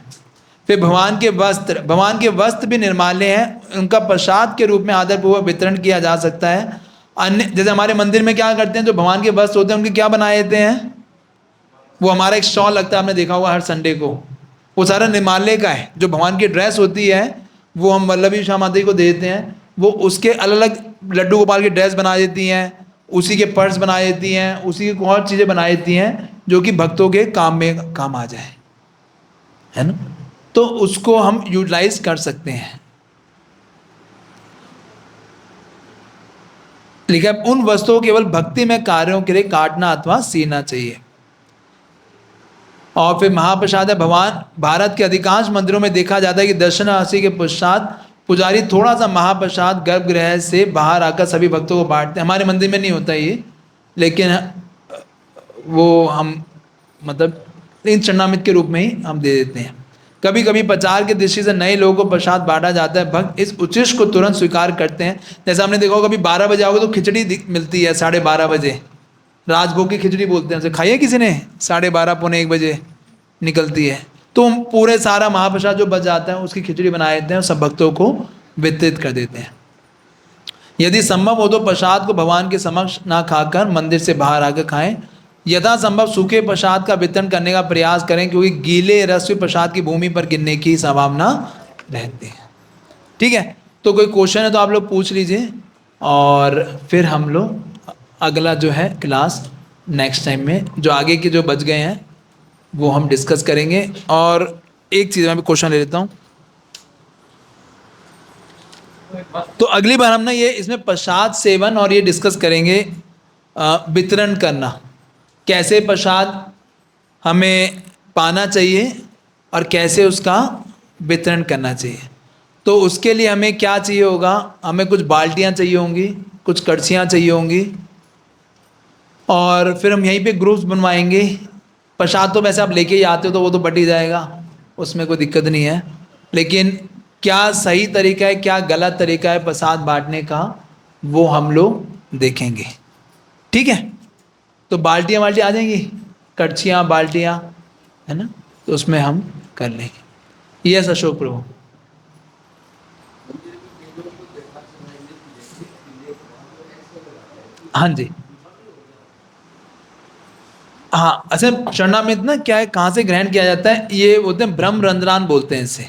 फिर भगवान के वस्त्र भी निर्माल्य हैं, उनका प्रसाद के रूप में आदरपूर्वक वितरण किया जा सकता है। अन्य जैसे हमारे मंदिर में क्या करते हैं, जो भगवान के वस्त्र होते हैं उनके क्या बनाए देते हैं? वो हमारा एक स्टॉल लगता है, आपने देखा होगा हर संडे को, वो सारा निर्माल्य का है। जो भगवान की ड्रेस होती है वो हम वल्लभी शाह माता को देते हैं, वो उसके अलग अलग लड्डू गोपाल की ड्रेस बना देती हैं, उसी के पर्स बना देती हैं, उसी की और चीज़ें बना देती हैं जो कि भक्तों के काम में काम आ जाए, है ना? तो उसको हम यूटिलाइज कर सकते हैं। लेकिन उन वस्तुओं को केवल भक्ति में कार्यों के लिए काटना अथवा सीना चाहिए। और फिर महाप्रसाद है, भगवान भारत के अधिकांश मंदिरों में देखा जाता है कि दर्शनार्थी के पश्चात पुजारी थोड़ा सा महाप्रसाद गर्भगृह से बाहर आकर सभी भक्तों को बांटते हैं। हमारे मंदिर में नहीं होता ये, लेकिन वो हम मतलब इन चरणामृत के रूप में ही हम दे देते हैं। कभी कभी प्रचार की दृष्टि से नए लोगों को प्रसाद बांटा जाता है। भक्त इस उचिष्ट को तुरंत स्वीकार करते हैं। जैसे हमने देखा होगा, कभी 12 बजे आओगे तो खिचड़ी मिलती है 12:30 बजे, राजभोग की खिचड़ी बोलते हैं उसे। खाइए किसी ने? 12:30 पौने 1 बजे निकलती है। तो हम पूरे सारा महाप्रसाद जो बच जाता है उसकी खिचड़ी बना देते हैं और सब भक्तों को वितरित कर देते हैं। यदि संभव हो तो प्रसाद को भगवान के समक्ष ना खाकर मंदिर से बाहर आकर खाएं। यथा संभव सूखे प्रसाद का वितरण करने का प्रयास करें, क्योंकि गीले रस प्रसाद की भूमि पर गिरने की संभावना रहती है। ठीक है, तो कोई क्वेश्चन है तो आप लोग पूछ लीजिए, और फिर हम लोग अगला जो है क्लास नेक्स्ट टाइम में जो आगे के जो बच गए हैं वो हम डिस्कस करेंगे। और एक चीज़ मैं भी क्वेश्चन ले लेता हूँ। तो अगली बार हम ना ये इसमें प्रसाद सेवन और ये डिस्कस करेंगे, वितरण करना, कैसे प्रसाद हमें पाना चाहिए और कैसे उसका वितरण करना चाहिए। तो उसके लिए हमें क्या चाहिए होगा? हमें कुछ बाल्टियाँ चाहिए होंगी, कुछ कड़छियाँ चाहिए होंगी, और फिर हम यहीं पे ग्रुप्स बनवाएंगे। प्रसाद तो वैसे आप लेके ही आते हो तो वो तो बट ही जाएगा, उसमें कोई दिक्कत नहीं है। लेकिन क्या सही तरीका है, क्या गलत तरीका है प्रसाद बांटने का, वो हम लोग देखेंगे। ठीक है, तो बाल्टियाँ आ जाएंगी, कड़छियाँ बाल्टियाँ, है ना? तो उसमें हम कर लेंगे। यस अशोक प्रभु। हाँ जी, हाँ, अच्छा चरणामृत ना क्या है, कहाँ से ग्रहण किया जाता है, ये बोलते हैं ब्रह्म रंध्रान बोलते हैं इसे,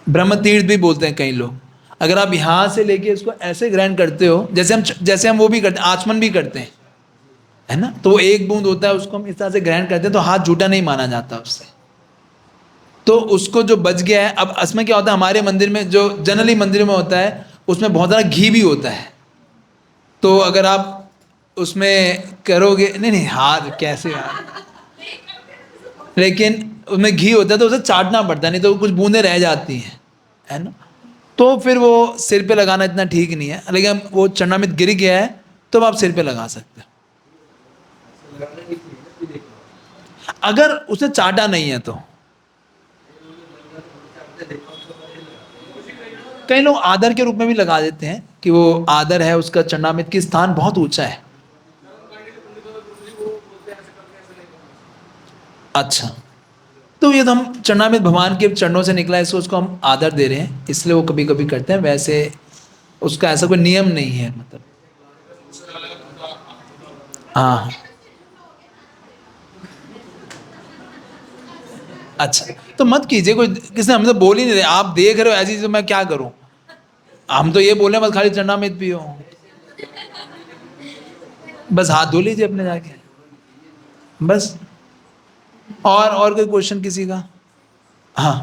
ब्रह्म तीर्थ भी बोलते हैं कई लोग। अगर आप यहाँ से लेके इसको ऐसे ग्रहण करते हो, जैसे हम वो भी करते हैं, आचमन भी करते हैं, है ना, तो वो एक बूंद होता है, उसको हम इस तरह से ग्रहण करते हैं, तो हाथ झूठा नहीं माना जाता उससे। तो उसको जो बच गया है, अब इसमें क्या होता है, हमारे मंदिर में जो जनरली मंदिर में होता है, उसमें बहुत ज़्यादा घी भी होता है। तो अगर आप उसमें करोगे, नहीं नहीं हाथ कैसे यार, लेकिन उसमें घी होता है तो उसे चाटना पड़ता है, नहीं तो कुछ बूंदें रह जाती हैं, है ना। तो फिर वो सिर पे लगाना इतना ठीक नहीं है, लेकिन वो चरणामृत गिर गया है तो अब आप सिर पे लगा सकते हो, अगर उसे चाटा नहीं है तो। कई लोग आदर के रूप में भी लगा देते हैं कि वो आदर है, उसका चरणामृत की स्थान बहुत ऊंचा है। अच्छा, तो ये तो हम चरणामृत भगवान के चरणों से निकला है, इसको उसको हम आदर दे रहे हैं, इसलिए वो कभी कभी करते हैं, वैसे उसका ऐसा कोई नियम नहीं है मतलब। हाँ, अच्छा, तो मत कीजिए, कोई किसने, हम तो बोल ही नहीं रहे, आप देख रहे हो ऐसी, तो मैं क्या करूं, हम तो ये बोले मत खाली चरणामृत पियो, बस हाथ धो लीजिए अपने जाके, बस। और कोई क्वेश्चन किसी का? हाँ,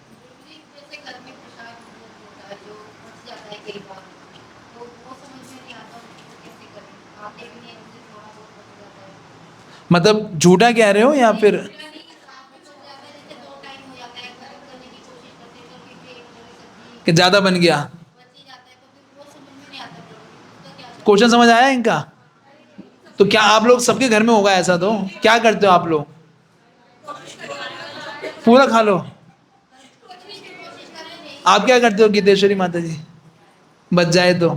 जैसे घर में प्रसाद होता है जो बच जाता है कई बार, तो वो समझ में नहीं आता उसको कैसे करें, आते भी नहीं मुझे, थोड़ा बहुत बच जाता है। मतलब झूठा कह रहे हो या फिर? पूरा नहीं, साथ में बच जाता है, जैसे दो टाइम हो जाता है, गर्म करने की कोशिश करते हैं तो फिर भी एक जगह सब्जी कि ज्यादा बन गया? बच ही जाता है, तो फिर वो समझ में नहीं आता फिर उसका क्या करें। क्वेश्चन समझ आया इनका? तो क्या आप लोग सबके घर में होगा ऐसा, तो क्या करते हो आप लोग? पूरा खा लो। आप क्या करते हो गीतेश्वरी माता जी, बच जाए तो?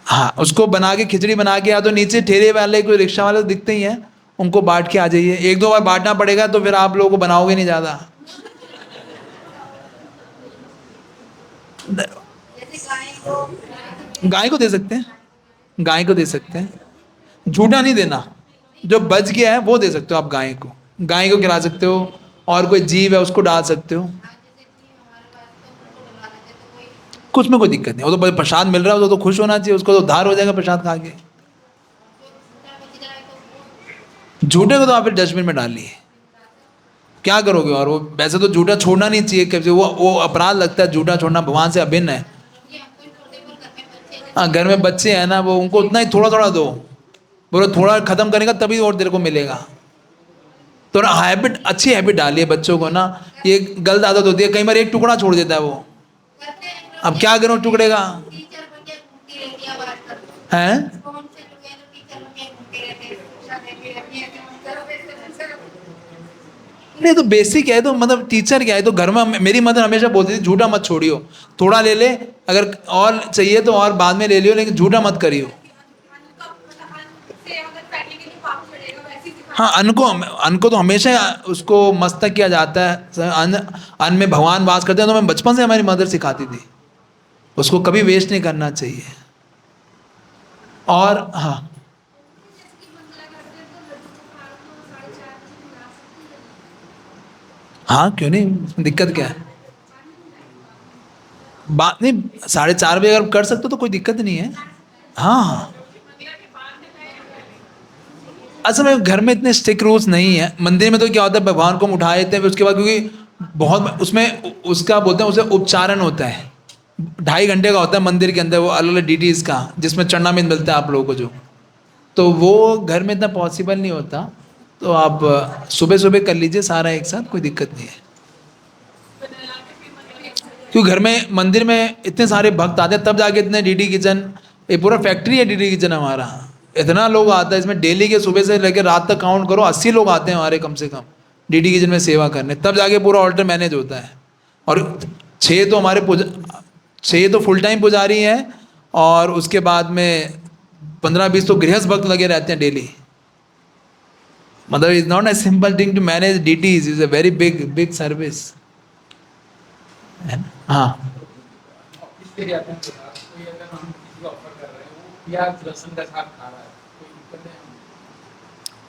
हाँ, उसको बना के खिचड़ी बना के, या तो नीचे ठेले वाले कोई रिक्शा वाले तो दिखते ही हैं, उनको बांट के आ जाइए, एक दो बार बांटना पड़ेगा तो फिर आप लोगों को बनाओगे नहीं ज्यादा। जैसे गाय को गाय को दे सकते हैं, गाय को दे सकते हैं, झूठा नहीं देना, जो बच गया है वो दे सकते हो आप गाय को, गाय को खिला सकते हो, और कोई जीव है उसको डाल सकते हो, जैसे कि हमारे पास तो उनको डला देते तो कोई कुछ में कोई दिक्कत नहीं, वो तो प्रसाद मिल रहा है, वो तो खुश होना चाहिए, उसको तो उद्धार हो जाएगा प्रसाद खा के। जो झूठा बच जाए तो वो झूठे को तो आप फिर डस्टबिन में डालिए, क्या करोगे, और वो वैसे तो झूठा छोड़ना नहीं चाहिए कभी, वो अपराध लगता है, झूठा छोड़ना भगवान से अभिन्न है। ये हमको ही छोड़ दे, पर घर में बच्चे हाँ, घर में बच्चे हैं ना, वो उनको उतना ही थोड़ा थोड़ा दो, बोलो थोड़ा खत्म करेगा तभी और तेरे को मिलेगा। थोड़ा हैबिट, अच्छी हैबिट डालिए बच्चों को ना, ये गलत आदत होती है, कई बार एक टुकड़ा छोड़ देता है वो, करते हैं। अब क्या करूं टुकड़े का, टीचर बन के घूमती रहती है आजकल, हैं? फोन से जुड़े हैं तो टीचर बन के घूमते रहते हैं, शिक्षा देती रहती है कि हम करो वैसे वैसे करो। नहीं तो बेसिक है, तो मतलब टीचर क्या है, तो घर में मेरी मदर हमेशा बोलती थी झूठा मत छोड़ियो, थोड़ा ले ले, अगर और चाहिए तो और बाद में ले लियो, लेकिन झूठा मत करियो। हाँ, अन्न को तो हमेशा उसको मस्तक किया जाता है, अन्न में भगवान वास करते हैं, तो मैं बचपन से हमारी मदर सिखाती थी, उसको कभी वेस्ट नहीं करना चाहिए। और हाँ, हाँ क्यों नहीं, इसमें दिक्कत क्या है, बात नहीं, 4:30 बजे अगर कर सकते हो तो कोई दिक्कत नहीं है। हाँ हाँ, असल में घर में इतने स्ट्रिक्ट रूल्स नहीं है, मंदिर में तो क्या होता है भगवान को हम उठा देते हैं, फिर उसके बाद क्योंकि बहुत उसमें उसका बोलते हैं उसे उपचारण होता है, 2.5 घंटे का होता है मंदिर के अंदर, वो अलग अलग डीटीज का, जिसमें चरणामृत मिलता है आप लोगों को जो, तो वो घर में इतना पॉसिबल नहीं होता, तो आप सुबह सुबह कर लीजिए सारा एक साथ, कोई दिक्कत नहीं है। क्योंकि घर में मंदिर में इतने सारे भक्त आते हैं, तब जाके इतने डीडी किचन, ये पूरा फैक्ट्री है डीडी किचन हमारा, इतना लोग आता है इसमें, डेली के सुबह से लेकर रात तक काउंट करो 80 लोग आते हैं हमारे कम से कम डीडी किचन में सेवा करने, तब जाके पूरा ऑल्टर मैनेज होता है। और 6 तो हमारे 6 तो फुल टाइम पुजारी हैं, और उसके बाद में 15-20 तो गृहस्थ भक्त लगे रहते हैं डेली, मतलब is not a simple thing to manage deities, is a very big big service, है ना। हाँ, इसलिए कहते हैं कोई अगर हम किसी को ऑफर कर रहे हैं वो प्याज लहसुन का साग खा रहा है, कोई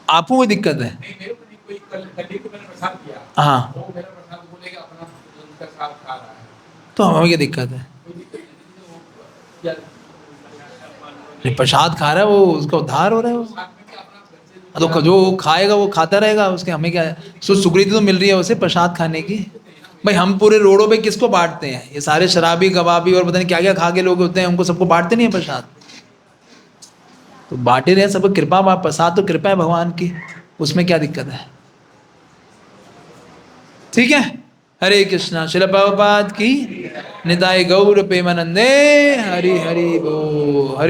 आपको कोई दिक्कत है? नहीं, मेरे को नहीं, कोई कल को मैंने प्रसाद किया, हाँ, वो मेरा प्रसाद बोलेगा अपना उनका साथ खा रहा है, तो हमें क्या दिक्कत है? कोई दिक्कत नहीं, तो वो क्या नहीं, प्रसाद खा रहा है वो, उसका उद्धार हो रहा है वो। साथ में क्या अपना बच्चे तो जो खाएगा वो खाता रहेगा, उसके हमें क्या है? सुकृति तो मिल रही है उसे प्रसाद खाने की। भाई हम पूरे रोडों पे किसको बांटते हैं? ये सारे शराबी कबाबी और पता नहीं क्या क्या खा के लोग होते हैं, उनको सबको बांटते नहीं है प्रसाद? तो बांटे रहे सबको कृपा, प्रसाद तो कृपा है भगवान की, उसमें क्या दिक्कत है? ठीक है। हरे कृष्णा। श्रील प्रभुपाद की निताय गौर प्रेमानंदे। हरि हरि बोल। हरे